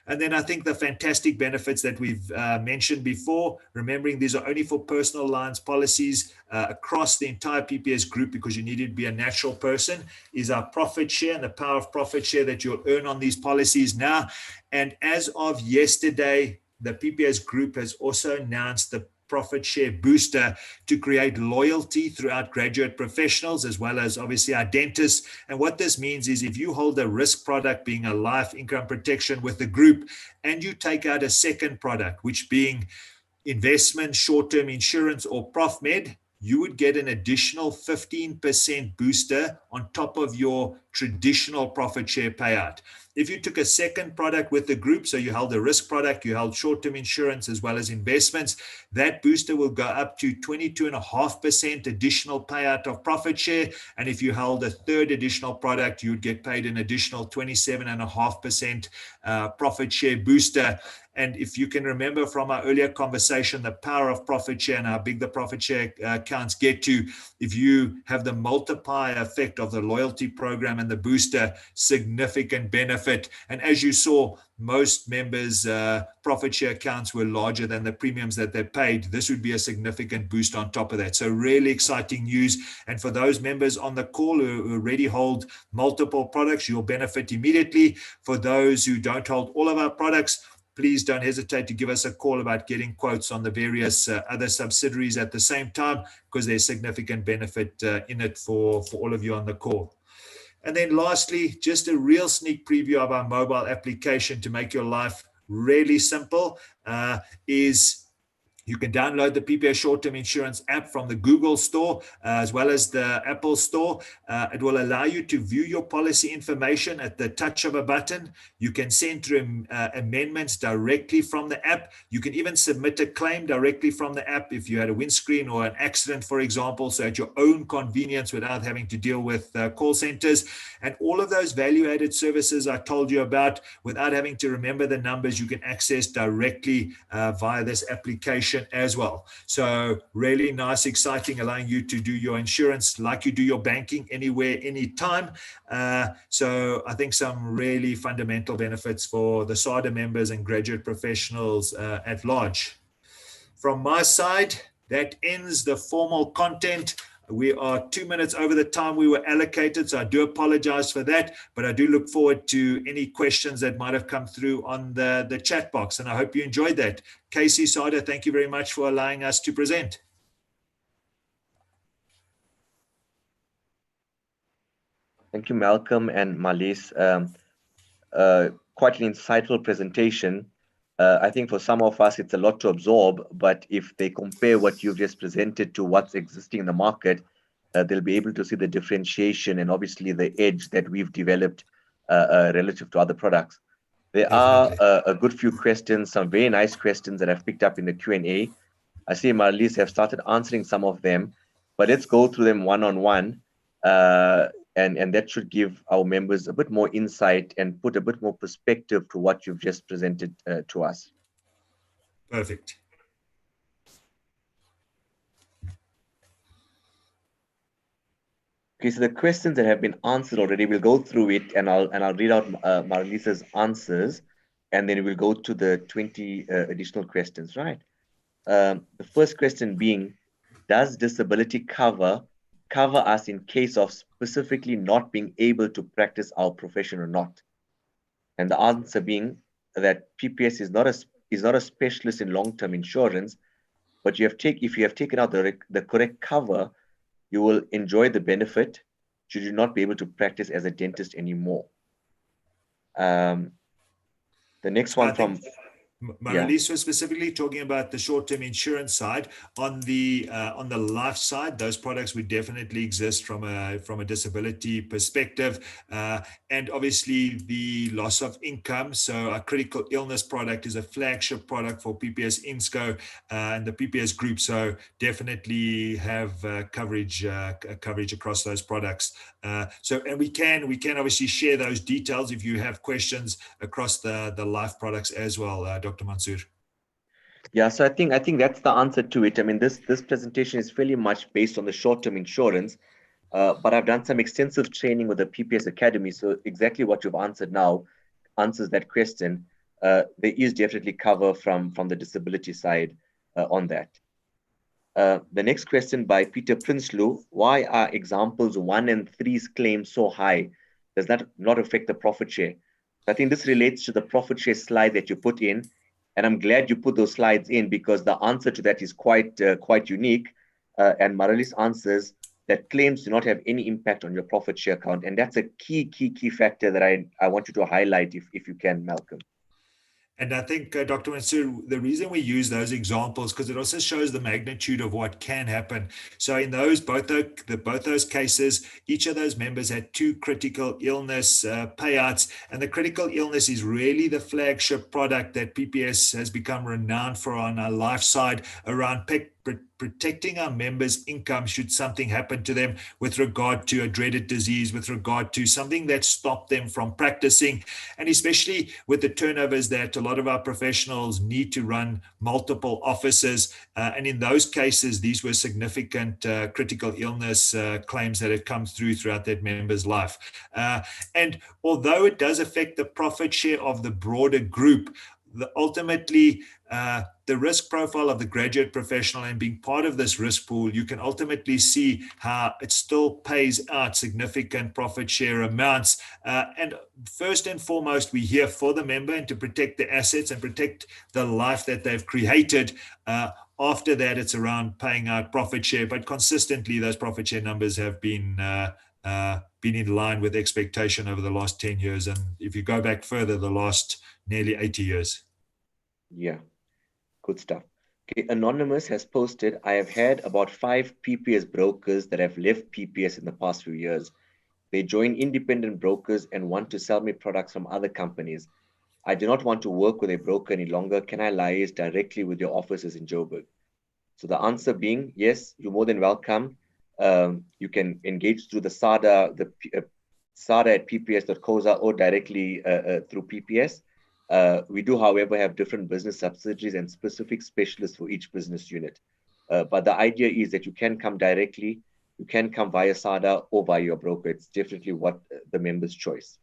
And then I think the fantastic benefits that we've mentioned before, remembering these are only for personal lines policies across the entire PPS group, because you need to be a natural person, is our profit share and the power of profit share that you'll earn on these policies now. And as of yesterday, the PPS group has also announced the profit share booster to create loyalty throughout graduate professionals, as well as obviously our dentists. And what this means is if you hold a risk product, being a life income protection with the group, and you take out a second product, which being investment, short-term insurance, or ProfMed, you would get an additional 15% booster on top of your traditional profit share payout. If you took a second product with the group, so you held a risk product, you held short-term insurance as well as investments, that booster will go up to 22.5% additional payout of profit share. And if you held a third additional product, you'd get paid an additional 27.5% profit share booster. And if you can remember from our earlier conversation, the power of profit share and how big the profit share accounts get to, if you have the multiplier effect of the loyalty program and the booster, significant benefit. And as you saw, most members' profit share accounts were larger than the premiums that they paid. This would be a significant boost on top of that. So really exciting news. And for those members on the call who already hold multiple products, you'll benefit immediately. For those who don't hold all of our products, please don't hesitate to give us a call about getting quotes on the various other subsidiaries at the same time, because there's significant benefit in it for all of you on the call. And then lastly, just a real sneak preview of our mobile application to make your life really simple is you can download the PPS Short-Term Insurance app from the Google Store as well as the Apple Store. It will allow you to view your policy information at the touch of a button. You can send through amendments directly from the app. You can even submit a claim directly from the app if you had a windscreen or an accident, for example, so at your own convenience without having to deal with call centers. And all of those value-added services I told you about, without having to remember the numbers, you can access directly via this application as well. So really nice, exciting, allowing you to do your insurance like you do your banking anywhere, anytime. So I think some really fundamental benefits for the SADA members and graduate professionals at large. From my side, that ends the formal content. We are 2 minutes over the time we were allocated, so I do apologize for that, but I do look forward to any questions that might have come through on the chat box, and I hope you enjoyed that. Casey, SADA, thank you very much for allowing us to present. Thank you, Malcolm and Marlies. Quite an insightful presentation. I think for some of us, it's a lot to absorb, but if they compare what you've just presented to what's existing in the market, they'll be able to see the differentiation and obviously the edge that we've developed relative to other products. There are a good few questions, some very nice questions that I've picked up in the Q&A. I see Marlies have started answering some of them, but let's go through them one-on-one. And that should give our members a bit more insight and put a bit more perspective to what you've just presented to us. Perfect. Okay, so the questions that have been answered already, we'll go through it, and I'll read out Marlies's answers, and then we'll go to the 20 additional questions. Right. The first question being, does disability cover us in case of specifically not being able to practice our profession or not? And the answer being that PPS is not a specialist in long-term insurance, but if you have taken out the correct cover, you will enjoy the benefit should you not be able to practice as a dentist anymore. The next one from Marlies was specifically talking about the short-term insurance side. On the life side, those products would definitely exist from a disability perspective, and obviously the loss of income. So our critical illness product is a flagship product for PPS Insco and the PPS group. So definitely have coverage across those products. And we can obviously share those details if you have questions across the life products as well, Dr. Mansoor. Yeah, so I think that's the answer to it. I mean, this presentation is fairly much based on the short-term insurance, but I've done some extensive training with the PPS Academy. So exactly what you've answered now answers that question. There is definitely cover from the disability side on that. The next question by Peter Prinsloo: why are examples 1 and 3's claims so high? Does that not affect the profit share? I think this relates to the profit share slide that you put in. And I'm glad you put those slides in because the answer to that is quite unique. And Marlies answers that claims do not have any impact on your profit share count. And that's a key factor that I want you to highlight if you can, Malcolm. And I think, Dr. Mansoor, the reason we use those examples, because it also shows the magnitude of what can happen. So in both those cases, each of those members had 2 critical illness payouts. And the critical illness is really the flagship product that PPS has become renowned for on our life side around protecting our members' income should something happen to them with regard to a dreaded disease, with regard to something that stopped them from practicing, and especially with the turnovers that a lot of our professionals need to run multiple offices. And in those cases, these were significant critical illness claims that had come throughout that member's life. And although it does affect the profit share of the broader group, ultimately, the risk profile of the graduate professional and being part of this risk pool, you can ultimately see how it still pays out significant profit share amounts. And first and foremost, we're here for the member and to protect the assets and protect the life that they've created. After that, it's around paying out profit share, but consistently those profit share numbers have been in line with expectation over the last 10 years. And if you go back further, the last nearly 80 years. Yeah, good stuff. Okay, Anonymous has posted, I have had about 5 PPS brokers that have left PPS in the past few years. They join independent brokers and want to sell me products from other companies. I do not want to work with a broker any longer. Can I liaise directly with your offices in Joburg? So the answer being, yes, you're more than welcome. You can engage through the SADA, SADA at pps.coza or directly through PPS. We do, however, have different business subsidiaries and specific specialists for each business unit. But the idea is that you can come directly, you can come via SADA or via your broker. It's definitely what the member's choice.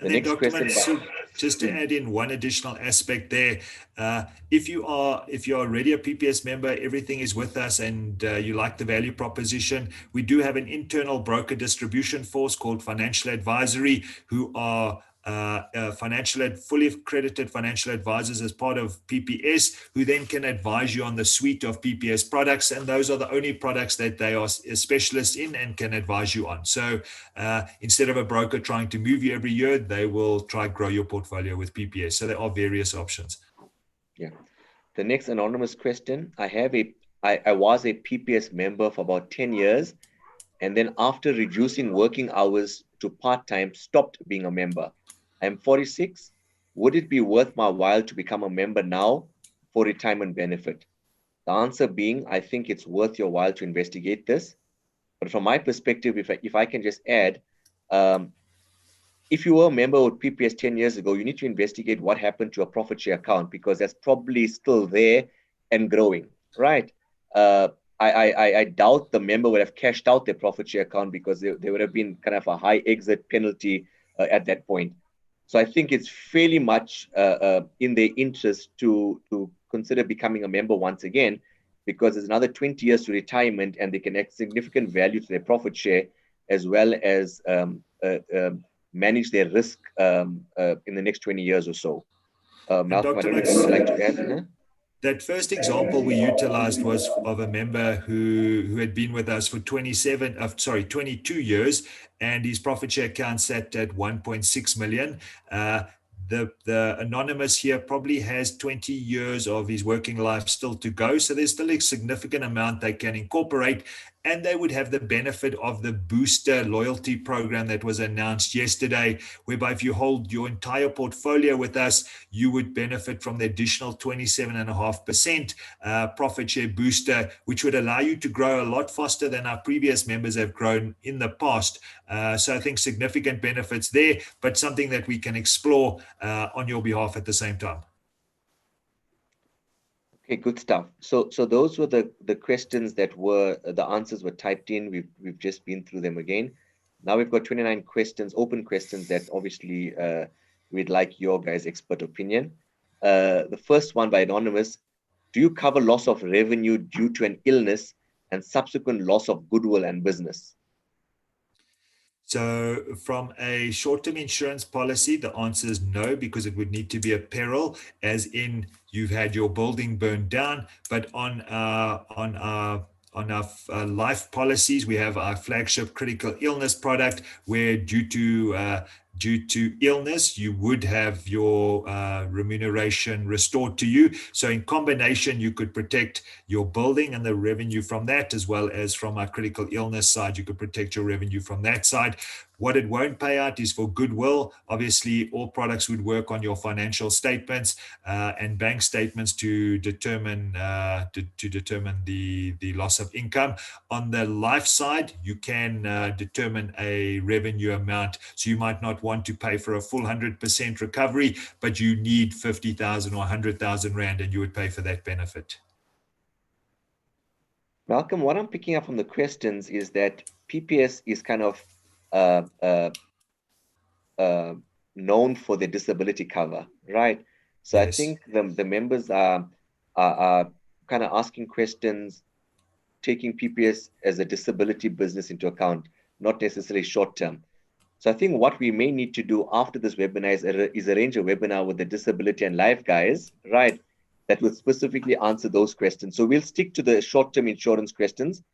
And then, Dr. Mansoor, just to add in one additional aspect there, if you are already a PPS member, everything is with us, and you like the value proposition, we do have an internal broker distribution force called Financial Advisory, who are fully accredited financial advisors as part of PPS, who then can advise you on the suite of PPS products, and those are the only products that they are specialists in and can advise you on. So instead of a broker trying to move you every year, they will try to grow your portfolio with PPS. So there are various options. Yeah. The next anonymous question: I was a PPS member for about 10 years and then after reducing working hours to part-time, stopped being a member. I'm 46. Would it be worth my while to become a member now for retirement benefit? The answer being, I think it's worth your while to investigate this. But from my perspective, if I can just add, if you were a member of PPS 10 years ago, you need to investigate what happened to a profit share account, because that's probably still there and growing, right? I doubt the member would have cashed out their profit share account, because there would have been kind of a high exit penalty at that point. So I think it's fairly much in their interest to consider becoming a member once again, because there's another 20 years to retirement, and they can add significant value to their profit share, as well as manage their risk in the next 20 years or so. Malcolm, I don't know if you'd like to add. Huh? That first example we utilized was of a member who had been with us for 22 years, and his profit share account sat at 1.6 million. The anonymous here probably has 20 years of his working life still to go. So there's still a significant amount they can incorporate, and they would have the benefit of the booster loyalty program that was announced yesterday, whereby if you hold your entire portfolio with us, you would benefit from the additional 27.5% profit share booster, which would allow you to grow a lot faster than our previous members have grown in the past. So I think significant benefits there, but something that we can explore on your behalf at the same time. Okay, good stuff. So those were the questions that were, the answers were typed in. We've just been through them again. Now we've got 29 questions, open questions, that obviously we'd like your guys' expert opinion. The first one by Anonymous: do you cover loss of revenue due to an illness and subsequent loss of goodwill and business? So from a short-term insurance policy, the answer is no, because it would need to be a peril, as in you've had your building burned down. But on our life policies, we have our flagship critical illness product, where due to illness, you would have your remuneration restored to you. So in combination, you could protect your building and the revenue from that, as well as from our critical illness side, you could protect your revenue from that side. What it won't pay out is for goodwill. Obviously, all products would work on your financial statements and bank statements to determine the loss of income. On the life side, you can determine a revenue amount. So you might not want to pay for a full 100% recovery, but you need 50,000 or 100,000 Rand, and you would pay for that benefit. Malcolm, what I'm picking up from the questions is that PPS is kind of known for their disability cover, right? So yes. I think the members are kind of asking questions, taking PPS as a disability business into account, not necessarily short-term. So I think what we may need to do after this webinar is arrange a webinar with the disability and life guys, right, that will specifically answer those questions. So we'll stick to the short-term insurance questions,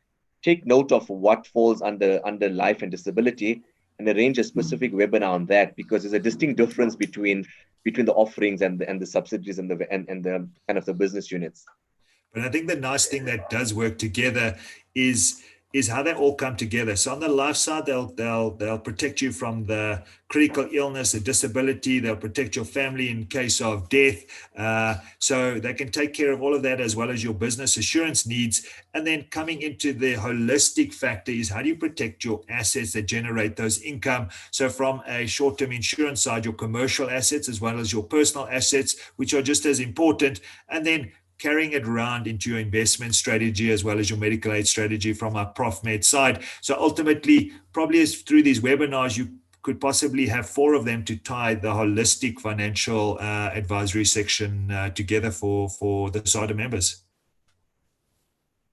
take note of what falls under life and disability, and arrange a specific webinar on that, because there's a distinct difference between the offerings and the subsidiaries and the kind of the business units. But I think the nice thing that does work together is how they all come together. So on the life side, they'll protect you from the critical illness, the disability. They'll protect your family in case of death. So they can take care of all of that, as well as your business assurance needs. And then coming into the holistic factor is, how do you protect your assets that generate those income? So from a short-term insurance side, your commercial assets as well as your personal assets, which are just as important. And then carrying it around into your investment strategy, as well as your medical aid strategy from our ProfMed side. So ultimately, probably as through these webinars, you could possibly have 4 of them to tie the holistic financial advisory section together for the SADA members.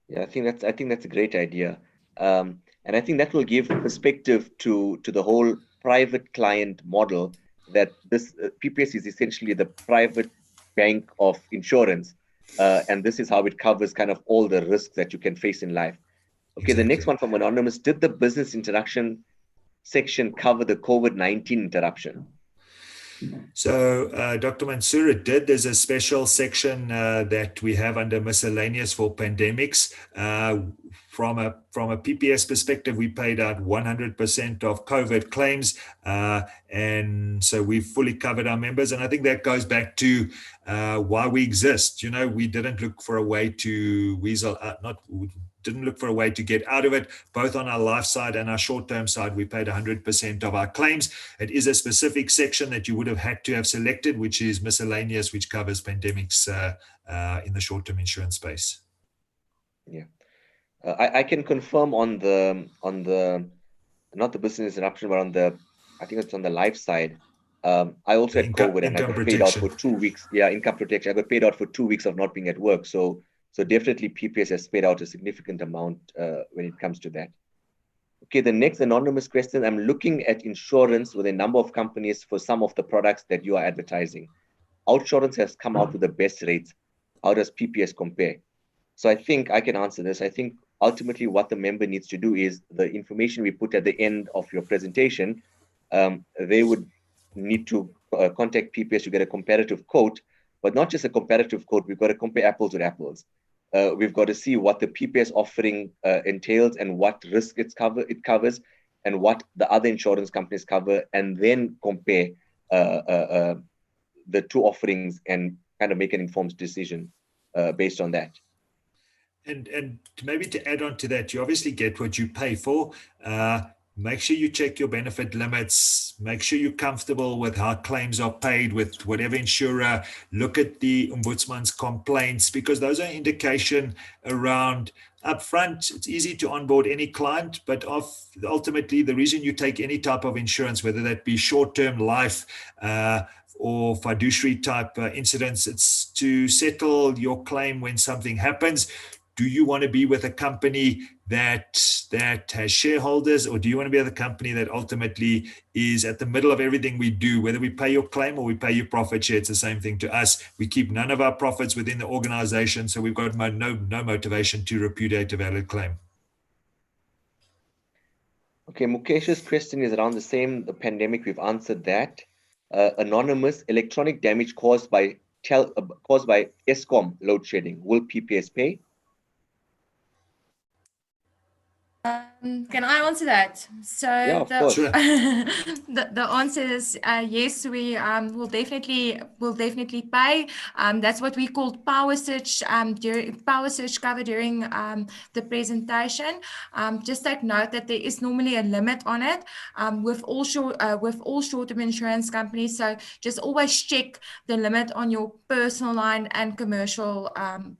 Yeah, I think that's a great idea. And I think that will give perspective to the whole private client model, that this PPS is essentially the private bank of insurance. And this is how it covers kind of all the risks that you can face in life. Okay, exactly. The next one from Anonymous: did the business interaction section cover the COVID-19 interruption? So, Dr. Mansoor did. There's a special section that we have under miscellaneous for pandemics. From a PPS perspective, we paid out 100% of COVID claims, and so we've fully covered our members. And I think that goes back to why we exist. You know, we didn't look for a way to weasel out, didn't look for a way to get out of it. Both on our life side and our short-term side, we paid 100% of our claims. It is a specific section that you would have had to have selected, which is miscellaneous, which covers pandemics in the short-term insurance space. Yeah. I can confirm on the not the business interruption, but on the, I think it's on the life side. I also had COVID and I got paid out for 2 weeks. Yeah, income protection. I got paid out for 2 weeks of not being at work. So definitely PPS has paid out a significant amount when it comes to that. Okay, the next anonymous question. I'm looking at insurance with a number of companies for some of the products that you are advertising. Outsurance has come out with the best rates. How does PPS compare? So I think I can answer this. I think ultimately what the member needs to do is the information we put at the end of your presentation, they would need to contact PPS to get a comparative quote, but not just a comparative quote. We've got to compare apples with apples. We've got to see what the PPS offering entails and what risk it covers and what the other insurance companies cover, and then compare the two offerings and kind of make an informed decision based on that. And maybe to add on to that, you obviously get what you pay for. Make sure you check your benefit limits. Make sure you're comfortable with how claims are paid with whatever insurer. Look at the Ombudsman's complaints, because those are indication around upfront. It's easy to onboard any client, but ultimately the reason you take any type of insurance, whether that be short-term life or fiduciary type incidents, it's to settle your claim when something happens. Do you want to be with a company that has shareholders, or do you want to be with a company that ultimately is at the middle of everything we do? Whether we pay your claim or we pay your profit share, it's the same thing to us. We keep none of our profits within the organization, so we've got no motivation to repudiate a valid claim. Okay, Mukesh's question is around the same, the pandemic. We've answered that. Anonymous, electronic damage caused by ESCOM load shedding. Will PPS pay? Can I answer that? So yeah, of course. Sure. the answer is yes. We will definitely pay. That's what we called power surge cover during the presentation. Just take note that there is normally a limit on it with all short-term insurance companies. So just always check the limit on your personal line and commercial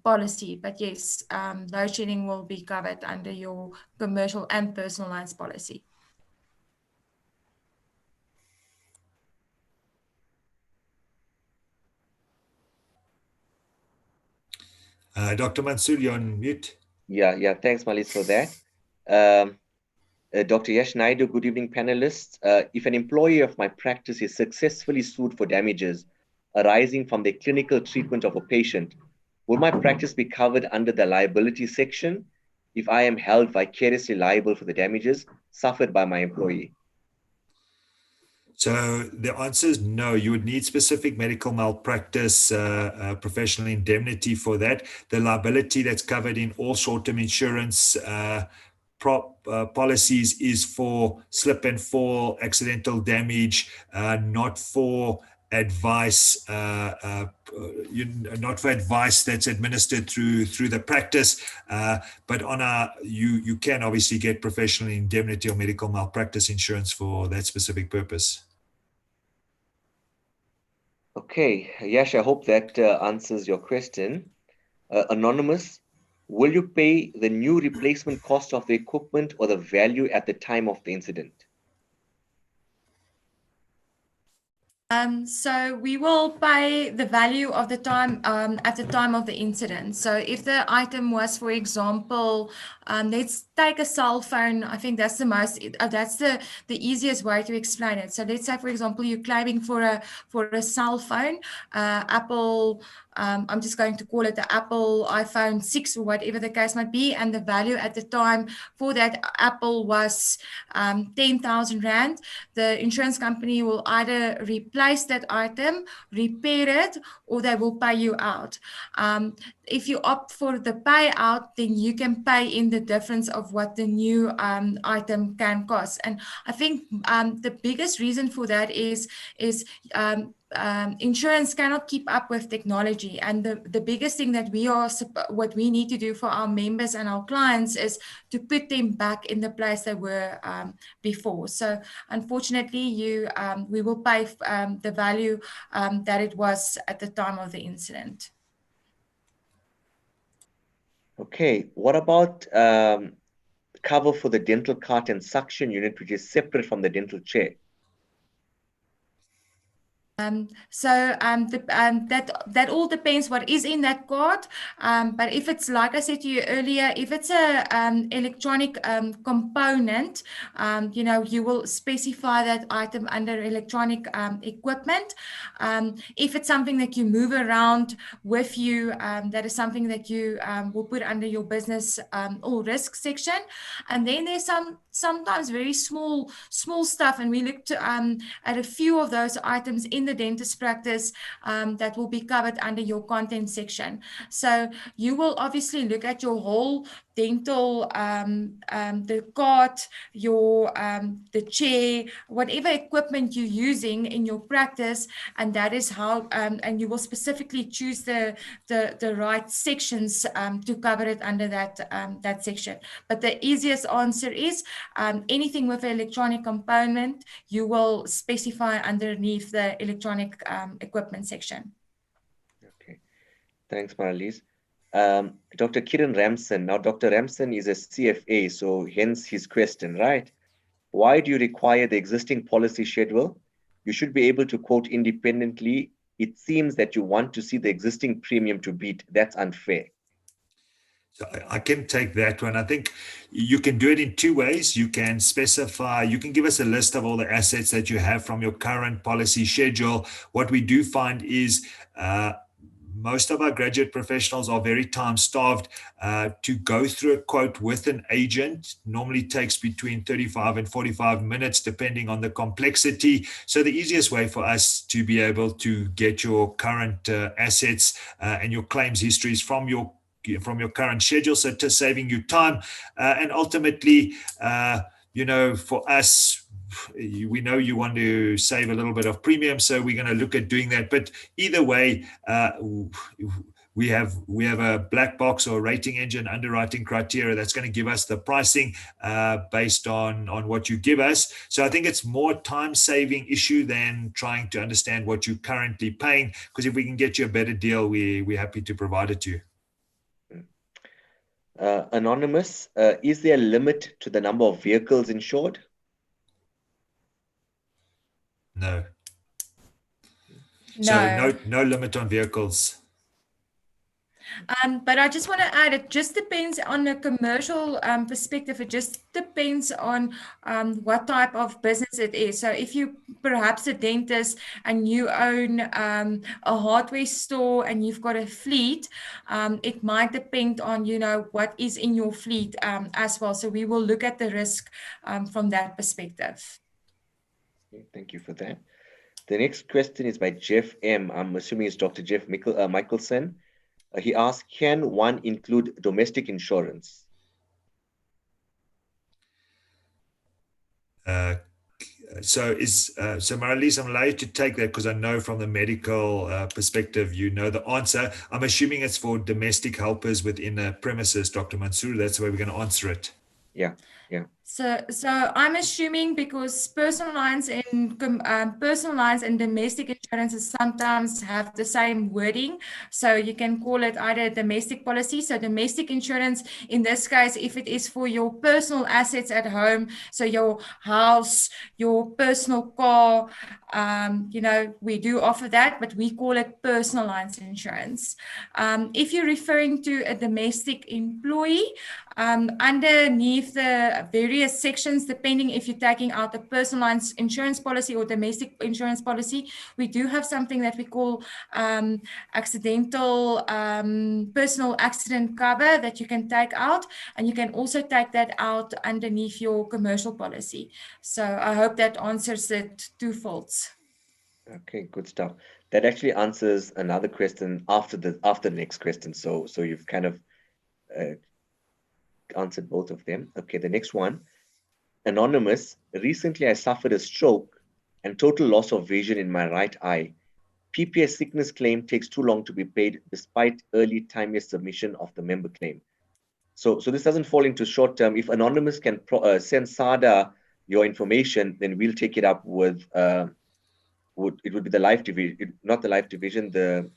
policy. But yes, load shedding will be covered under your commercial and personal lines policy. Dr. Mansoor, you're on mute. Yeah. Thanks, Marlies, for that. Dr. Yash Naidu, good evening, panelists. If an employee of my practice is successfully sued for damages arising from the clinical treatment of a patient, will my practice be covered under the liability section if I am held vicariously liable for the damages suffered by my employee? So the answer is no. You would need specific medical malpractice, professional indemnity for that. The liability that's covered in all short-term insurance policies is for slip and fall, accidental damage, not for advice, not for advice that's administered through the practice. But on you can obviously get professional indemnity or medical malpractice insurance for that specific purpose. Okay, Yash, I hope that answers your question. Anonymous, will you pay the new replacement cost of the equipment or the value at the time of the incident? So we will pay the value of the time at the time of the incident. So if the item was, for example, let's take a cell phone. I think that's the easiest way to explain it. So let's say, for example, you're claiming for a cell phone, Apple. I'm just going to call it the Apple iPhone 6 or whatever the case might be, and the value at the time for that Apple was 10,000 Rand. The insurance company will either replace that item, repair it, or they will pay you out. If you opt for the payout, then you can pay in the difference of what the new item can cost. And I think the biggest reason for that is insurance cannot keep up with technology, and the biggest thing that what we need to do for our members and our clients is to put them back in the place they were before. So unfortunately, we will pay the value that it was at the time of the incident. Okay, what about cover for the dental cart and suction unit, which is separate from the dental chair? That all depends what is in that card. But if it's, like I said to you earlier, if it's a electronic component, you will specify that item under electronic equipment. If it's something that you move around with you, that is something that you will put under your business or risk section. And then there's sometimes very small stuff, and we looked at a few of those items in the dentist practice that will be covered under your content section. So you will obviously look at your whole dental, the cart, the chair, whatever equipment you're using in your practice, and that is how, and you will specifically choose the right sections to cover it under that section. But the easiest answer is anything with an electronic component, you will specify underneath the electronic equipment section. Okay, thanks, Marlies. Dr. Kiran Ramson. Now, Dr. Ramson is a CFA, so hence his question, right? Why do you require the existing policy schedule? You should be able to quote independently. It seems that you want to see the existing premium to beat. That's unfair. So I can take that one. I think you can do it in two ways. You can specify, you can give us a list of all the assets that you have from your current policy schedule. What we do find is most of our graduate professionals are very time starved. To go through a quote with an agent normally takes between 35 and 45 minutes, depending on the complexity. So the easiest way for us to be able to get your current assets and your claims histories from your current schedule, so to saving you time, and ultimately, for us, we know you want to save a little bit of premium, so we're going to look at doing that. But either way, we have a black box or rating engine underwriting criteria that's going to give us the pricing based on what you give us. So I think it's more time-saving issue than trying to understand what you're currently paying, because if we can get you a better deal, we're happy to provide it to you. Anonymous, is there a limit to the number of vehicles insured? No. No. So no limit on vehicles. But I just want to add, it just depends on a commercial perspective. It just depends on what type of business it is. So if you perhaps a dentist and you own a hardware store and you've got a fleet, it might depend on, what is in your fleet as well. So we will look at the risk from that perspective. Okay, thank you for that. The next question is by Jeff M. I'm assuming it's Dr. Jeff Michelson. He asked, can one include domestic insurance? So Marlies, I'm allowed to take that because I know from the medical perspective, you know the answer. I'm assuming it's for domestic helpers within a premises, Dr. Mansoor. That's the way we're going to answer it. Yeah. So I'm assuming because personal lines and domestic insurances sometimes have the same wording, so you can call it either domestic policy. So domestic insurance in this case, if it is for your personal assets at home, so your house, your personal car, we do offer that, but we call it personal lines insurance. If you're referring to a domestic employee, underneath the various sections, depending if you're taking out a personal lines insurance policy or domestic insurance policy, we do have something that we call accidental personal accident cover that you can take out, and you can also take that out underneath your commercial policy. So I hope that answers it twofolds. Okay, good stuff. That actually answers another question after the next question. So you've kind of answered both of them. Okay, the next one. Anonymous, recently I suffered a stroke and total loss of vision in my right eye. PPS sickness claim takes too long to be paid despite early timely submission of the member claim. So this doesn't fall into short term. If Anonymous can send SADA your information, then we'll take it up with, it would be the life division, not the life division, the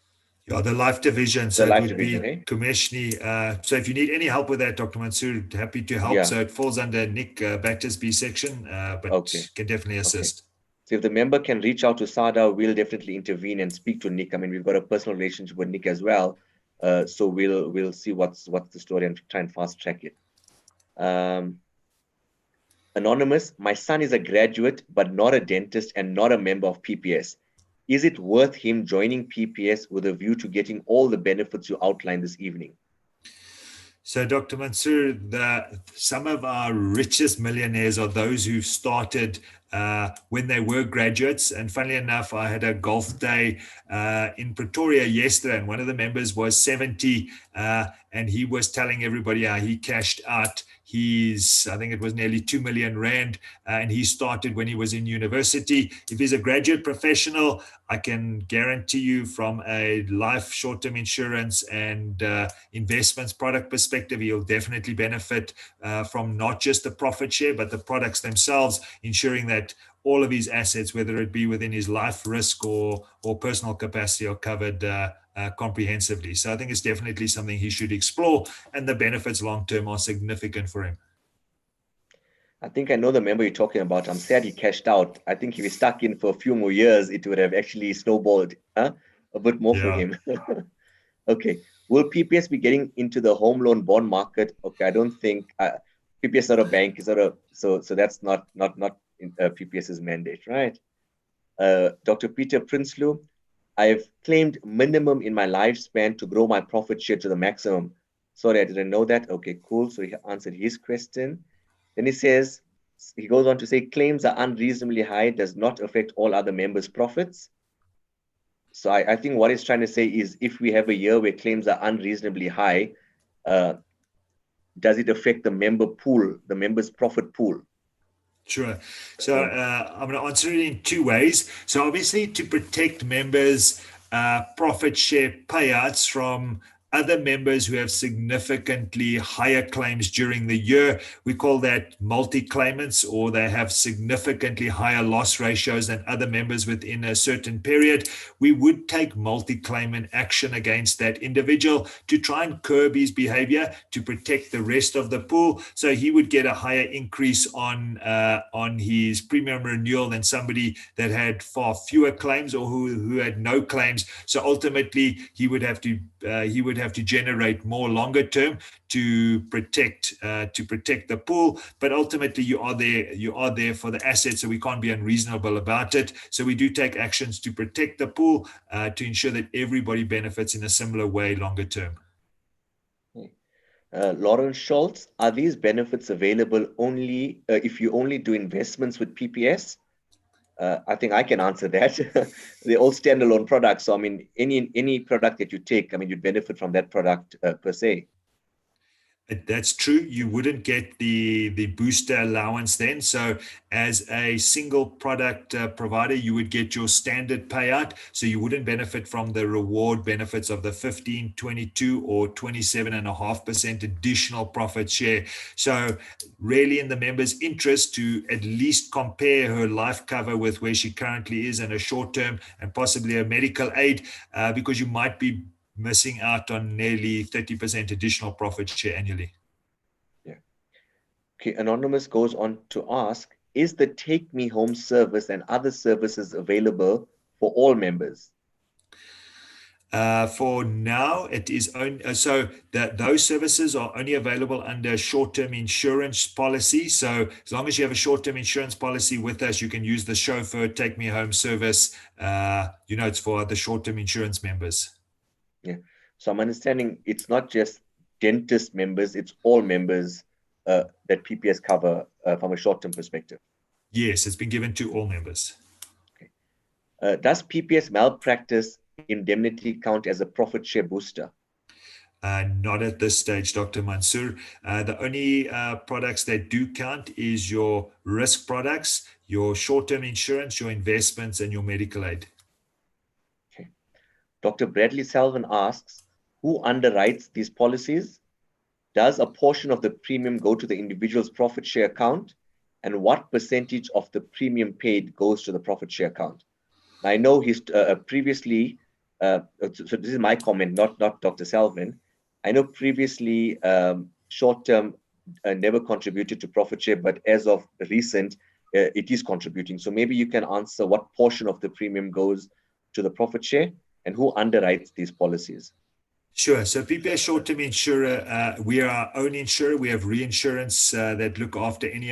life division. So life it would division, be Commissioner. So if you need any help with that, Dr. Mansoor, happy to help. Yeah. So it falls under Nick Battersby section, but can definitely assist. Okay. So if the member can reach out to SADA, we'll definitely intervene and speak to Nick. I mean, we've got a personal relationship with Nick as well. So we'll see what's the story and try and fast track it. Anonymous, my son is a graduate, but not a dentist and not a member of PPS. Is it worth him joining PPS with a view to getting all the benefits you outlined this evening? So, Dr. Mansoor, some of our richest millionaires are those who started when they were graduates. And funnily enough, I had a golf day in Pretoria yesterday, and one of the members was 70, and he was telling everybody how he cashed out I think it was nearly 2 million rand, and he started when he was in university. If he's a graduate professional, I can guarantee you from a life short-term insurance and investments product perspective, he'll definitely benefit from not just the profit share, but the products themselves, ensuring that all of his assets, whether it be within his life risk or personal capacity, are covered comprehensively. So I think it's definitely something he should explore, and the benefits long-term are significant for him. I think I know the member you're talking about. I'm sad he cashed out. I think if he stuck in for a few more years, it would have actually snowballed a bit more for him. Okay. Will PPS be getting into the home loan bond market? Okay, I don't think PPS is not a bank. So that's not in PPS's mandate, right? Dr. Peter Prinsloo, I've claimed minimum in my lifespan to grow my profit share to the maximum. Sorry, I didn't know that. Okay, cool. So he answered his question. Then he goes on to say, claims are unreasonably high, does not affect all other members' profits. So I think what he's trying to say is, if we have a year where claims are unreasonably high, does it affect the member pool, the members' profit pool? Sure. So I'm going to answer it in two ways. So obviously, to protect members' profit share payouts from other members who have significantly higher claims during the year, we call that multi-claimants, or they have significantly higher loss ratios than other members within a certain period. We would take multi-claimant action against that individual to try and curb his behavior to protect the rest of the pool. So he would get a higher increase on his premium renewal than somebody that had far fewer claims or who had no claims. So ultimately, he would have to generate more longer term to protect the pool. But ultimately, you are there for the assets, so we can't be unreasonable about it. So we do take actions to protect the pool to ensure that everybody benefits in a similar way longer term. Lawrence Schultz, are these benefits available only if you only do investments with PPS? I think I can answer that. They're all standalone products. So, I mean, any product that you take, I mean, you'd benefit from that product per se. That's true. You wouldn't get the booster allowance then. So as a single product provider, you would get your standard payout. So you wouldn't benefit from the reward benefits of the 15, 22, or 27.5% additional profit share. So really in the member's interest to at least compare her life cover with where she currently is and a short-term and possibly a medical aid, because you might be missing out on nearly 30% additional profit share annually. Yeah. Okay, Anonymous goes on to ask, is the Take Me Home service and other services available for all members? For now, it is only so that those services are only available under short-term insurance policy. So as long as you have a short-term insurance policy with us, you can use the chauffeur Take Me Home service. It's for the short-term insurance members. Yeah. So I'm understanding it's not just dentist members, it's all members that PPS cover from a short-term perspective. Yes, it's been given to all members. Okay. Does PPS malpractice indemnity count as a profit share booster? Not at this stage, Dr. Mansoor. The only products that do count is your risk products, your short-term insurance, your investments, and your medical aid. Okay. Dr. Bradley Salvin asks, who underwrites these policies? Does a portion of the premium go to the individual's profit share account? And what percentage of the premium paid goes to the profit share account? I know he's previously, so this is my comment, not Dr. Salvin. I know previously short-term never contributed to profit share, but as of recent, it is contributing. So maybe you can answer what portion of the premium goes to the profit share and who underwrites these policies. Sure. So PPS Short-Term Insurer, we are our own insurer. We have reinsurance that look after any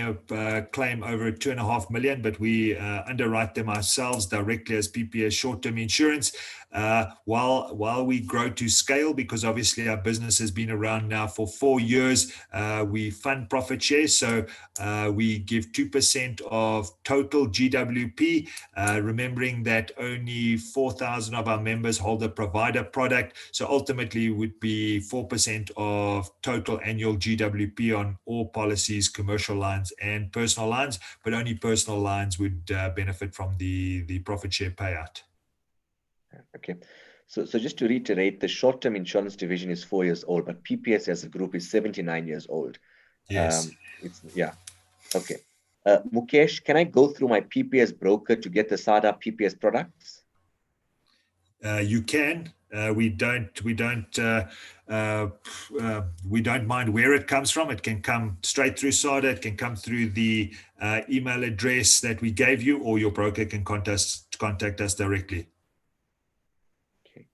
claim over 2.5 million, but we underwrite them ourselves directly as PPS Short-Term Insurance. While we grow to scale, because obviously our business has been around now for 4 years, we fund profit share. So we give 2% of total GWP, remembering that only 4,000 of our members hold a provider product. So ultimately, would be 4% of total annual GWP on all policies, commercial lines and personal lines, but only personal lines would benefit from the profit share payout. Okay. So just to reiterate, the short-term insurance division is 4 years old, but PPS as a group is 79 years old. Yes. Okay. Mukesh, can I go through my PPS broker to get the SADA PPS products? You can. We don't mind where it comes from. It can come straight through SADA. It can come through the email address that we gave you, or your broker can contact us directly. Okay.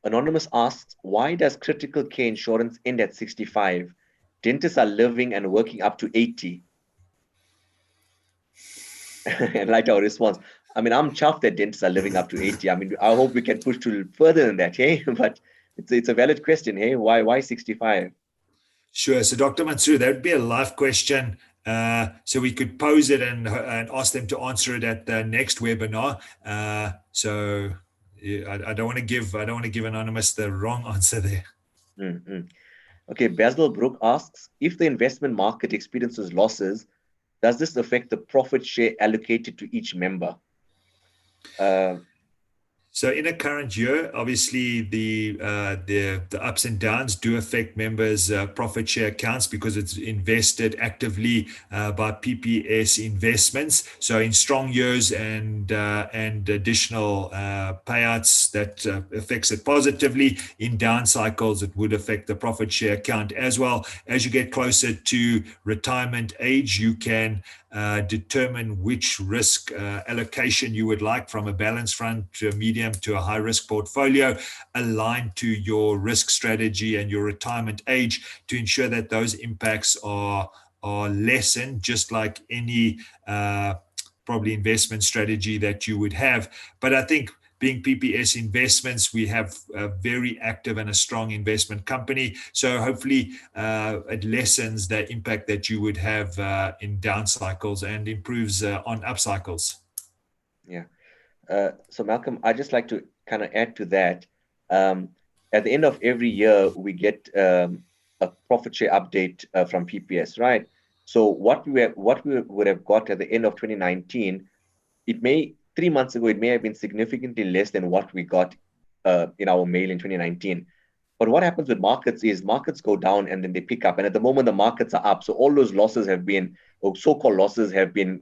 Anonymous asks, why does critical care insurance end at 65? Dentists are living and working up to 80. And like our response, I mean, I'm chuffed that dentists are living up to 80. I mean, I hope we can push to further than that, hey? But it's a valid question, hey? Why 65? Sure. So Dr. Mansoor, that would be a live question. So we could pose it and ask them to answer it at the next webinar. So I don't want to give Anonymous the wrong answer there. Mm-hmm. Okay, Basil Brook asks, if the investment market experiences losses, does this affect the profit share allocated to each member? So in a current year, obviously the ups and downs do affect members' profit share accounts because it's invested actively by PPS investments. So in strong years and additional payouts, that affects it positively. In down cycles, it would affect the profit share account as well. As you get closer to retirement age, you can determine which risk allocation you would like, from a balanced fund to a medium to a high risk portfolio, aligned to your risk strategy and your retirement age, to ensure that those impacts are lessened, just like any probably investment strategy that you would have. But I think, being PPS Investments, we have a very active and a strong investment company. So hopefully it lessens the impact that you would have in down cycles and improves on up cycles. Yeah. So Malcolm, I'd just like to kind of add to that. At the end of every year, we get a profit share update from PPS, right? So what we would have got at the end of 2019, 3 months ago, it may have been significantly less than what we got in our mail in 2019. But what happens with markets is markets go down and then they pick up. And at the moment, the markets are up. So all those losses have been, or so-called losses have been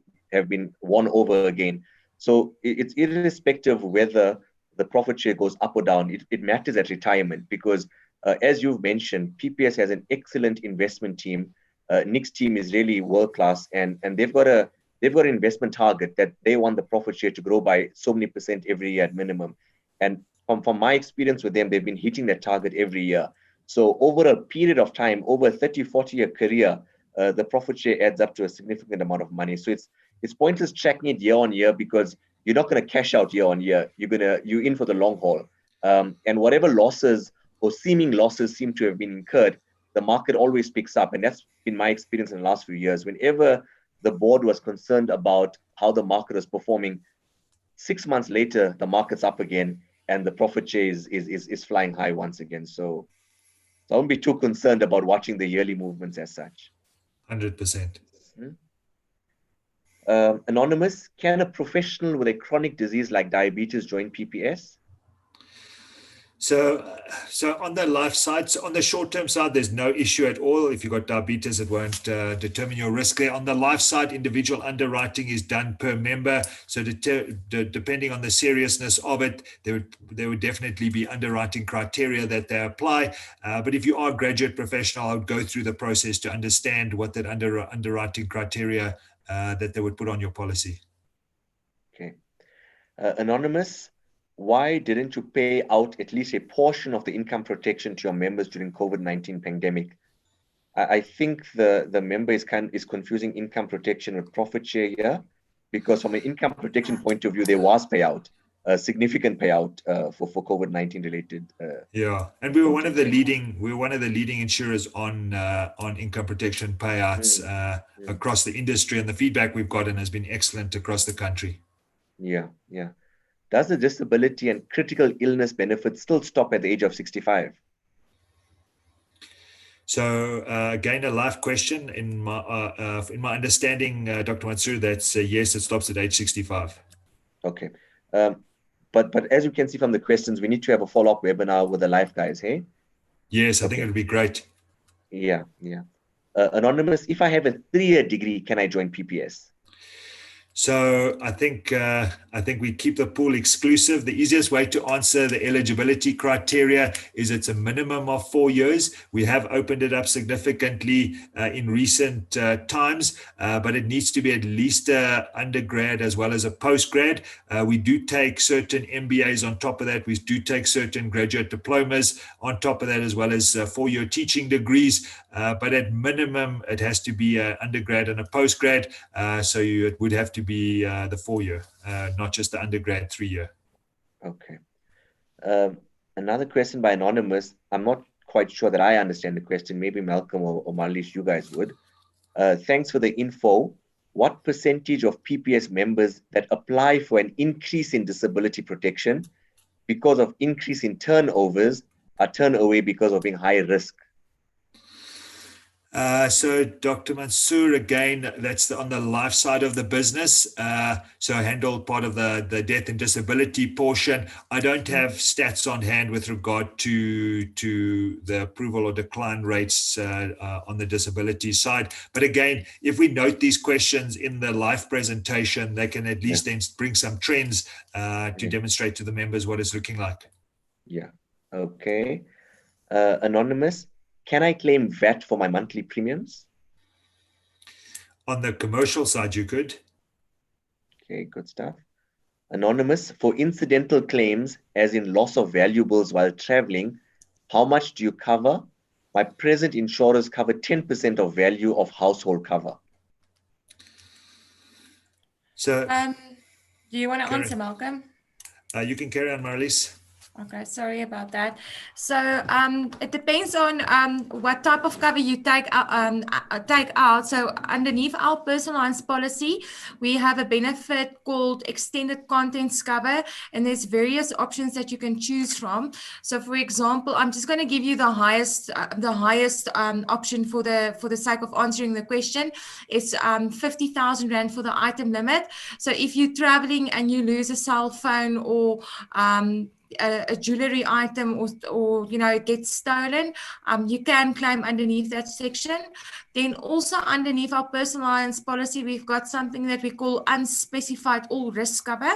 won over again. So it's irrespective of whether the profit share goes up or down. It matters at retirement because, as you've mentioned, PPS has an excellent investment team. Nick's team is really world-class, and they've got an investment target that they want the profit share to grow by so many % every year at minimum. And from my experience with them, they've been hitting that target every year. So over a period of time, over a 30, 40-year career, the profit share adds up to a significant amount of money. So it's pointless tracking it year on year because you're not going to cash out year on year. You're in for the long haul. And whatever losses or seeming losses seem to have been incurred, the market always picks up. And that's been my experience in the last few years. Whenever the board was concerned about how the market was performing, 6 months later, the market's up again and the profit share is flying high once again. So don't be too concerned about watching the yearly movements as such. 100%. Anonymous, can a professional with a chronic disease like diabetes join PPS? So on the life side, so on the short-term side, there's no issue at all. If you've got diabetes, it won't determine your risk there. On the life side, individual underwriting is done per member. So depending on the seriousness of it, there would definitely be underwriting criteria that they apply. But if you are a graduate professional, I would go through the process to understand what that underwriting criteria that they would put on your policy. Okay. Anonymous, why didn't you pay out at least a portion of the income protection to your members during COVID-19 pandemic? I think the member is confusing income protection with profit share here, because from an income protection point of view, there was payout, a significant payout for COVID-19 related. Yeah, and we were one of the leading insurers on income protection payouts across the industry, and the feedback we've gotten has been excellent across the country. Yeah. Does the disability and critical illness benefits still stop at the age of 65? So again, a life question. In my understanding, Dr. Mansoor, that's yes, it stops at age 65. Okay. But as you can see from the questions, we need to have a follow-up webinar with the life guys, hey? Yes, I think it would be great. Yeah. Anonymous, if I have a 3-year degree, can I join PPS? So I think we keep the pool exclusive. The easiest way to answer the eligibility criteria is it's a minimum of 4 years. We have opened it up significantly in recent times, but it needs to be at least an undergrad as well as a postgrad. We do take certain MBAs on top of that. We do take certain graduate diplomas on top of that, as well as 4-year teaching degrees. But at minimum, it has to be an undergrad and a postgrad. So it would have to be the 4-year, not just the undergrad 3-year. Okay. Another question by Anonymous. I'm not quite sure that I understand the question. Maybe Malcom or Marlies, you guys would. Thanks for the info. What percentage of PPS members that apply for an increase in disability protection because of increase in turnovers are turned away because of being high risk? So Dr. Mansoor, again, that's on the life side of the business. So I handle part of the death and disability portion. I don't have stats on hand with regard to the approval or decline rates on the disability side. But again, if we note these questions in the live presentation, they can at least then bring some trends to demonstrate to the members what it's looking like. Yeah. Okay. Anonymous, can I claim VAT for my monthly premiums? On the commercial side, you could. Okay, good stuff. Anonymous, for incidental claims, as in loss of valuables while traveling, how much do you cover? My present insurers cover 10% of value of household cover. So, do you want to answer, Malcolm? You can carry on, Marlies. Okay, sorry about that. So it depends on what type of cover you take out. So underneath our personal lines policy, we have a benefit called extended contents cover, and there's various options that you can choose from. So, for example, I'm just going to give you the highest option for the sake of answering the question. It's 50,000 rand for the item limit. So if you're traveling and you lose a cell phone or a jewelry item or it gets stolen, you can claim underneath that section. Then also underneath our personal lines policy, we've got something that we call unspecified all risk cover,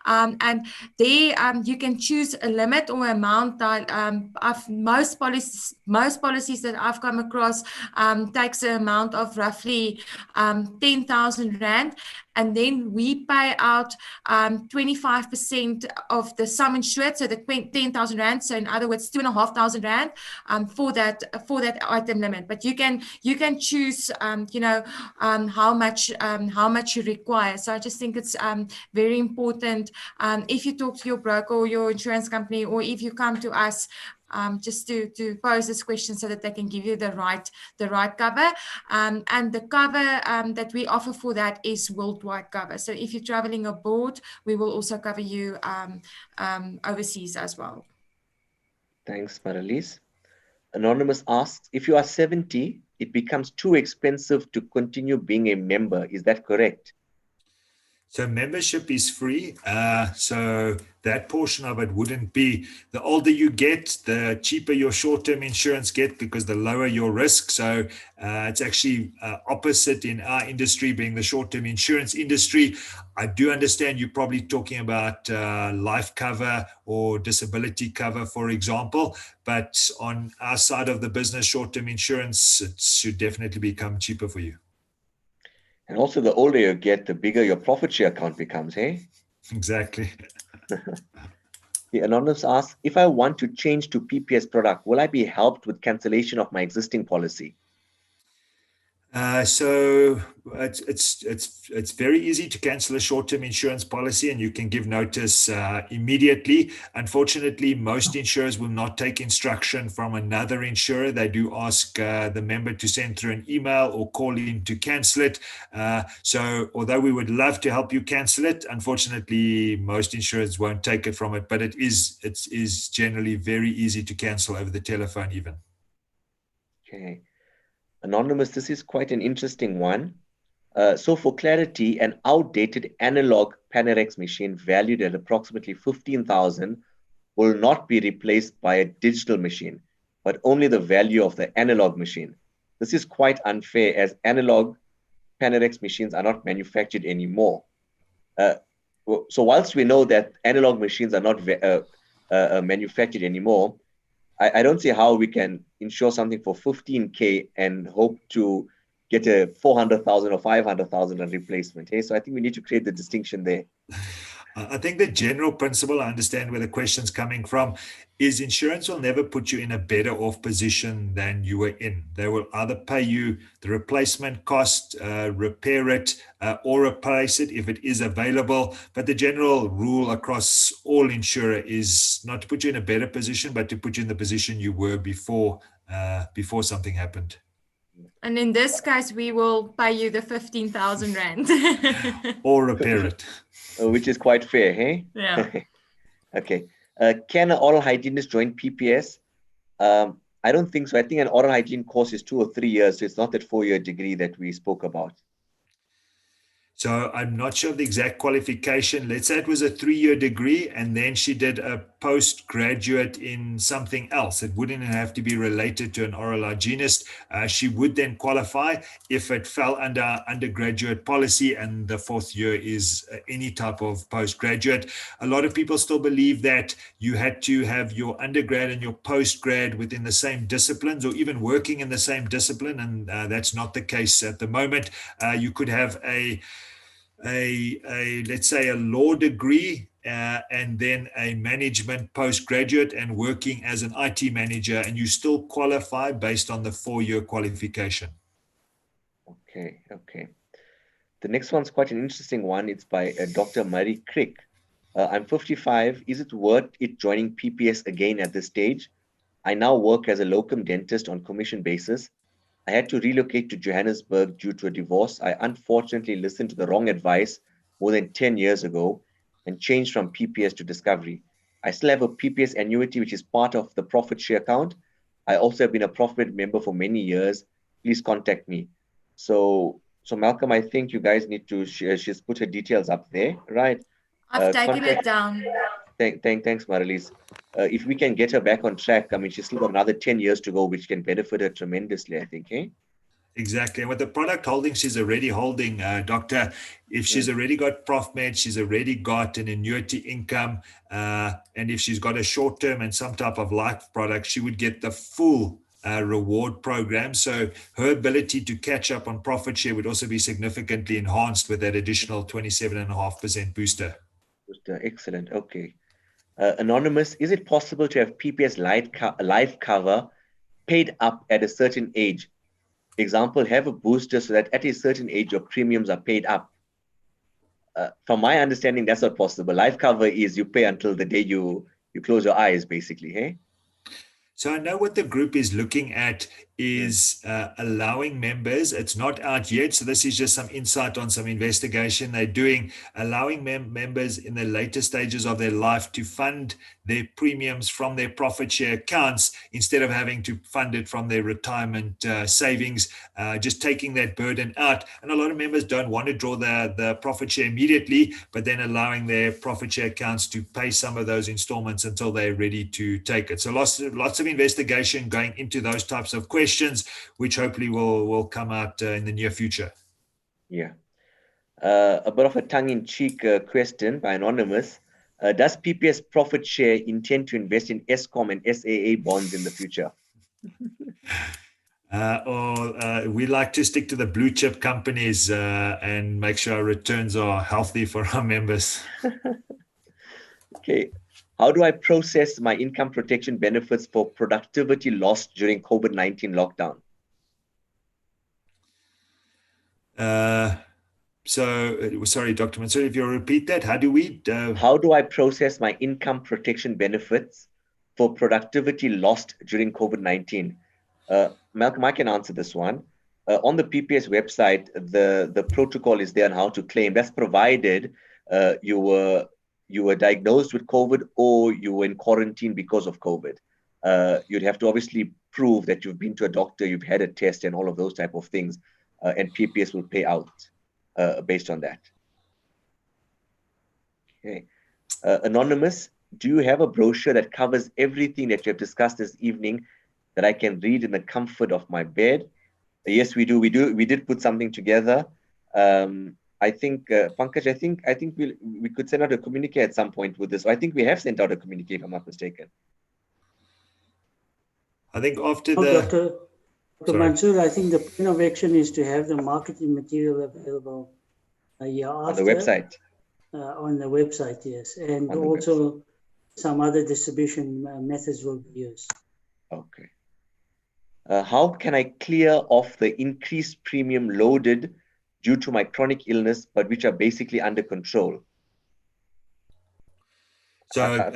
and there you can choose a limit or amount that of most policies that I've come across takes an amount of roughly 10,000 rand. And then we pay out 25% of the sum insured, so the 10,000 rand. So in other words, 2,500 rand for that item limit. But you can choose, how much you require. So I just think it's very important if you talk to your broker or your insurance company, or if you come to us, just to pose this question so that they can give you the right cover. And the cover that we offer for that is worldwide cover. So if you're traveling abroad, we will also cover you overseas as well. Thanks, Marlies. Anonymous asks, if you are 70, it becomes too expensive to continue being a member. Is that correct? So membership is free. So that portion of it wouldn't be. The older you get, the cheaper your short-term insurance get, because the lower your risk. So it's actually opposite in our industry, being the short-term insurance industry. I do understand you're probably talking about life cover or disability cover, for example. But on our side of the business, short-term insurance, it should definitely become cheaper for you. And also, the older you get, the bigger your profit share account becomes, hey? Exactly. The anonymous asks, if I want to change to PPS product, will I be helped with cancellation of my existing policy? So it's very easy to cancel a short-term insurance policy, and you can give notice immediately. Unfortunately, most insurers will not take instruction from another insurer. They do ask the member to send through an email or call in to cancel it. So although we would love to help you cancel it, unfortunately, most insurers won't take it from it. But it is generally very easy to cancel over the telephone even. Okay. Anonymous, this is quite an interesting one. So for clarity, an outdated analog Panellists machine valued at approximately 15,000 will not be replaced by a digital machine, but only the value of the analog machine. This is quite unfair, as analog Panellists machines are not manufactured anymore. So whilst we know that analog machines are not manufactured anymore, I don't see how we can insure something for 15K and hope to get a 400,000 or 500,000 on replacement. Hey, so I think we need to create the distinction there. I think the general principle, I understand where the question's coming from, is insurance will never put you in a better off position than you were in. They will either pay you the replacement cost, repair it, or replace it if it is available. But the general rule across all insurer is not to put you in a better position, but to put you in the position you were before something happened. And in this case, we will pay you the 15,000 rand. Or repair it. Which is quite fair, hey? Yeah. Okay. Can an oral hygienist join PPS? I don't think so. I think an oral hygiene course is 2 or 3 years. So it's not that 4-year degree that we spoke about. So I'm not sure of the exact qualification. Let's say it was a 3-year degree, and then she did a postgraduate in something else. It wouldn't have to be related to an oral hygienist. She would then qualify if it fell under undergraduate policy, and the 4th year is any type of postgraduate. A lot of people still believe that you had to have your undergrad and your postgrad within the same disciplines, or even working in the same discipline, and that's not the case at the moment. You could have let's say a law degree and then a management postgraduate and working as an IT manager, and you still qualify based on the 4-year qualification. Okay. The next one's quite an interesting one. It's by Dr. Marie Crick. I'm 55. Is it worth it joining PPS again at this stage? I now work as a locum dentist on commission basis. I had to relocate to Johannesburg due to a divorce. I unfortunately listened to the wrong advice more than 10 years ago and changed from PPS to Discovery. I still have a PPS annuity, which is part of the profit share account. I also have been a profit member for many years. Please contact me. So Malcolm, I think you guys need to, she's put her details up there, right? I've taken Contact, it down. thanks, Marlies. If we can get her back on track, I mean, she's still got another 10 years to go, which can benefit her tremendously, I think, eh? Exactly. And with the product holding she's already holding, Doctor, if she's already got ProfMed, she's already got an annuity income, and if she's got a short-term and some type of life product, she would get the full reward program. So her ability to catch up on profit share would also be significantly enhanced with that additional 27.5% booster. Excellent. Okay. Anonymous, is it possible to have PPS life cover paid up at a certain age? Example, have a booster so that at a certain age, your premiums are paid up. From my understanding, that's not possible. Life cover is you pay until the day you close your eyes, basically, hey? So I know what the group is looking at is allowing members, it's not out yet, so this is just some insight on some investigation they're doing, allowing members in the later stages of their life to fund their premiums from their profit share accounts instead of having to fund it from their retirement savings, just taking that burden out. And a lot of members don't want to draw the profit share immediately, but then allowing their profit share accounts to pay some of those installments until they're ready to take it. So lots of investigation going into those types of questions, which hopefully will come out in the near future. Yeah. A bit of a tongue-in-cheek question by Anonymous. Does PPS profit share intend to invest in Eskom and SAA bonds in the future? We like to stick to the blue chip companies and make sure our returns are healthy for our members. Okay. How do I process my income protection benefits for productivity lost during COVID-19 lockdown? Sorry, Dr. Mansoor, if you'll repeat that, how do I process my income protection benefits for productivity lost during COVID-19? Malcolm, I can answer this one. On the PPS website, the protocol is there on how to claim. That's provided you were diagnosed with COVID or you were in quarantine because of COVID. You'd have to obviously prove that you've been to a doctor, you've had a test and all of those type of things, and PPS will pay out based on that. Okay. Anonymous, do you have a brochure that covers everything that you have discussed this evening that I can read in the comfort of my bed? Yes, we do. We did put something together. I think, Punkaj, I think we could send out a communique at some point with this. I think we have sent out a communique, if I'm not mistaken. I think after Dr. Mansoor, I think the plan of action is to have the marketing material available a year after. On the website? On the website, yes. And also some other distribution methods will be used. Okay. How can I clear off the increased premium loaded due to my chronic illness, but which are basically under control? So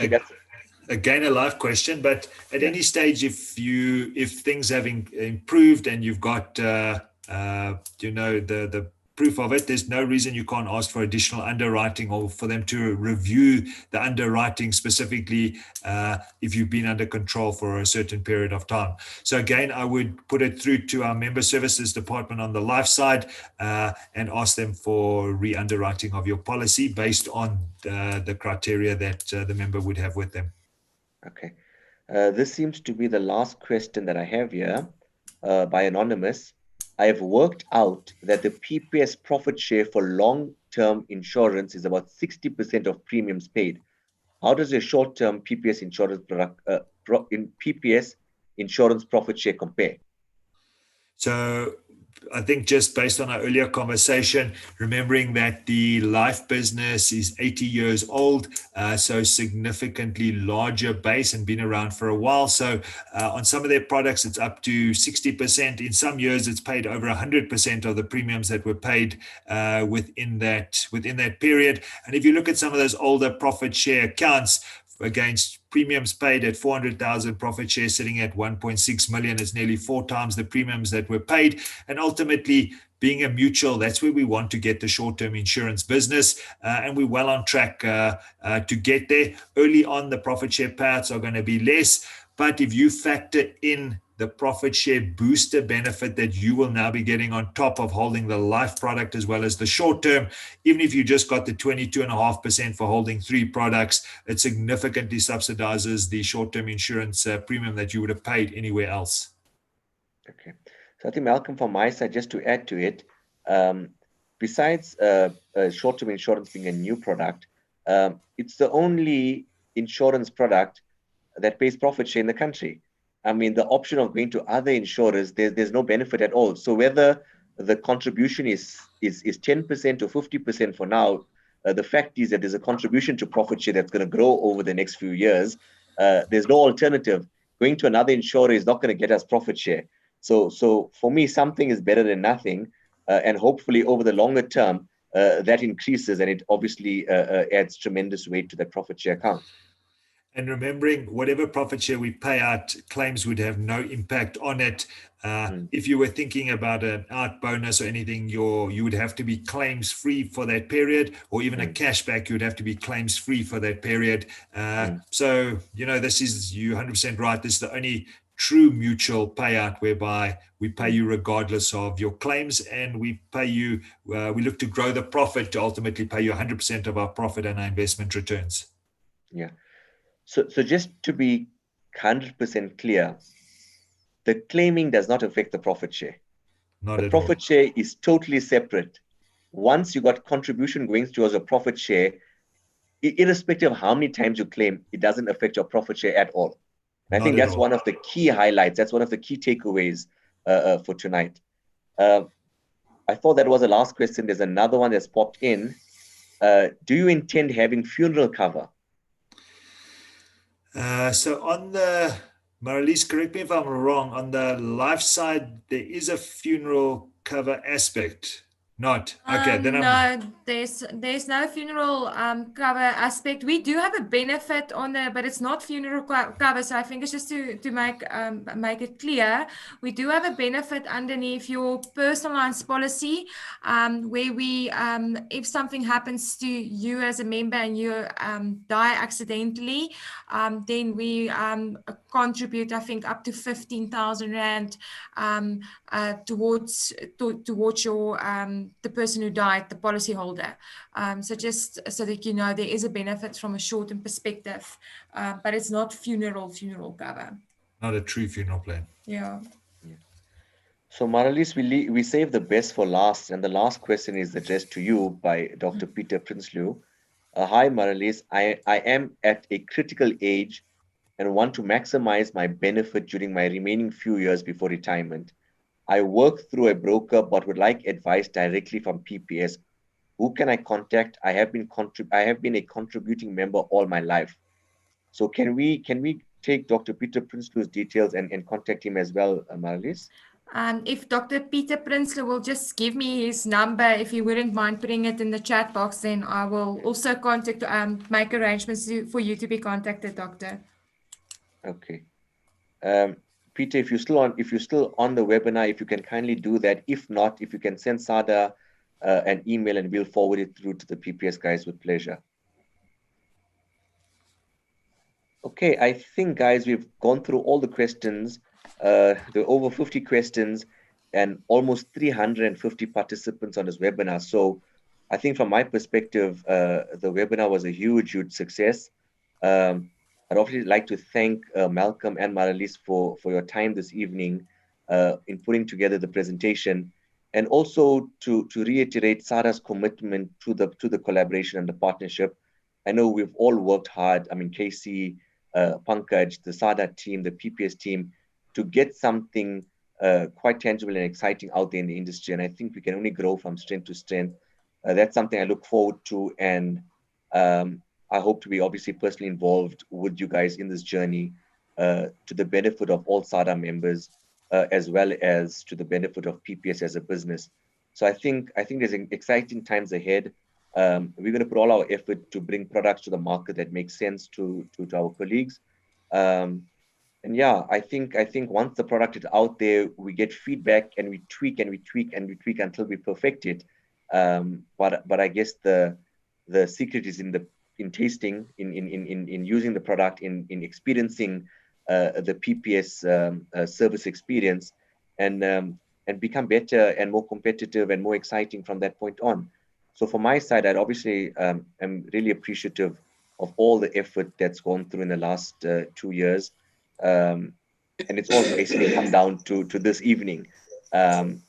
again, a live question, but at any stage, if things have improved and you've got the proof of it, there's no reason you can't ask for additional underwriting or for them to review the underwriting specifically if you've been under control for a certain period of time. So again, I would put it through to our member services department on the life side and ask them for re-underwriting of your policy based on the criteria that the member would have with them. Okay. This seems to be the last question that I have here by Anonymous. I have worked out that the PPS profit share for long-term insurance is about 60% of premiums paid. How does a short-term PPS insurance PPS insurance profit share compare? So I think just based on our earlier conversation, remembering that the life business is 80 years old, so significantly larger base and been around for a while. So on some of their products, it's up to 60%. In some years, it's paid over 100% of the premiums that were paid within that period. And if you look at some of those older profit share accounts, against premiums paid at 400,000, profit share sitting at 1.6 million, is nearly 4 times the premiums that were paid. And ultimately, being a mutual, that's where we want to get the short-term insurance business, and we're well on track to get there. Early on, the profit share payouts are going to be less, but if you factor in the profit share booster benefit that you will now be getting on top of holding the life product as well as the short term, even if you just got the 22.5% for holding 3 products, it significantly subsidizes the short-term insurance premium that you would have paid anywhere else. Okay. So I think, Malcolm, from my side, just to add to it, besides short-term insurance being a new product, it's the only insurance product that pays profit share in the country. I mean, the option of going to other insurers, there's no benefit at all. So whether the contribution is 10% or 50% for now, the fact is that there's a contribution to profit share that's going to grow over the next few years. There's no alternative. Going to another insurer is not going to get us profit share. So for me, something is better than nothing. And hopefully over the longer term, that increases, and it obviously adds tremendous weight to that profit share account. And remembering, whatever profit share we pay out, claims would have no impact on it. If you were thinking about an out bonus or anything, you would have to be claims free for that period, or even a cashback, you would have to be claims free for that period. So, this is, you're 100% right. This is the only true mutual payout whereby we pay you regardless of your claims, and we pay you, we look to grow the profit to ultimately pay you 100% of our profit and our investment returns. Yeah. So just to be 100% clear, the claiming does not affect the profit share. The profit share is totally separate. Once you got contribution going towards a profit share, irrespective of how many times you claim, it doesn't affect your profit share at all. And I think that's one of the key highlights. That's one of the key takeaways for tonight. I thought that was the last question. There's another one that's popped in. Do you intend having funeral cover? So on the, Marlies, correct me if I'm wrong, on the life side, there is a funeral cover aspect. Not okay. Then no, there's no funeral cover aspect. We do have a benefit on there, but it's not funeral cover. So I think it's just to make it clear, we do have a benefit underneath your personal lines policy, where we if something happens to you as a member and you die accidentally, then we contribute, I think, up to 15,000 Rand towards your the person who died, the policyholder. So just so that you know, there is a benefit from a short-term perspective, but it's not funeral cover. Not a true funeral plan. Yeah. So Marlies, we save the best for last, and the last question is addressed to you by Dr. Peter Prinsloo. Hi Marlies, I am at a critical age and want to maximize my benefit during my remaining few years before retirement. I work through a broker, but would like advice directly from PPS. Who can I contact? I have been a contributing member all my life. So can we take Dr. Peter Prinsloo's details and contact him as well, Marlies? If Dr. Peter Prinsloo will just give me his number, if you wouldn't mind putting it in the chat box, then I will also make arrangements for you to be contacted, Doctor. Okay. Peter, if you're still on the webinar, if you can kindly do that. If not, if you can send SADA an email and we'll forward it through to the PPS guys with pleasure. Okay, I think, guys, we've gone through all the questions. There are over 50 questions and almost 350 participants on this webinar. So I think from my perspective, the webinar was a huge success. I'd obviously like to thank Malcom and Marlies for your time this evening in putting together the presentation, and also to reiterate SADA's commitment to the collaboration and the partnership. I know we've all worked hard. I mean, Casey, Punkaj, the SADA team, the PPS team, to get something quite tangible and exciting out there in the industry. And I think we can only grow from strength to strength. That's something I look forward to. And I hope to be obviously personally involved with you guys in this journey to the benefit of all SADA members, as well as to the benefit of PPS as a business. So I think there's exciting times ahead. We're going to put all our effort to bring products to the market that make sense to our colleagues. And yeah, I think once the product is out there, we get feedback and we tweak and we tweak and we tweak until we perfect it. But I guess the secret is in tasting, in using the product, in experiencing the PPS service experience, and become better and more competitive and more exciting from that point on. So from my side, I'd obviously am really appreciative of all the effort that's gone through in the last 2 years. And it's all basically come down to this evening.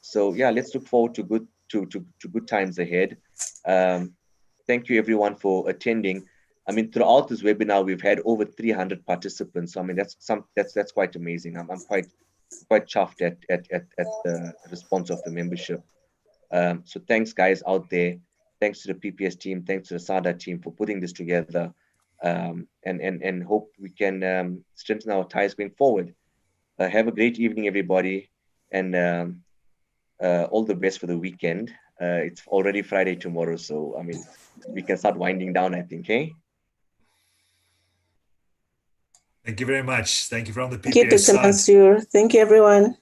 So yeah, let's look forward to good times ahead. Thank you everyone for attending. I mean, throughout this webinar, we've had over 300 participants. So, I mean, that's quite amazing. I'm quite chuffed at the response of the membership. So thanks guys out there. Thanks to the PPS team. Thanks to the SADA team for putting this together. And hope we can strengthen our ties going forward. Have a great evening, everybody, and all the best for the weekend. It's already Friday tomorrow, so I mean, we can start winding down, I think, eh? Thank you very much. Thank you from the PPS Thank you, Dr. side. Mansoor. Thank you, everyone.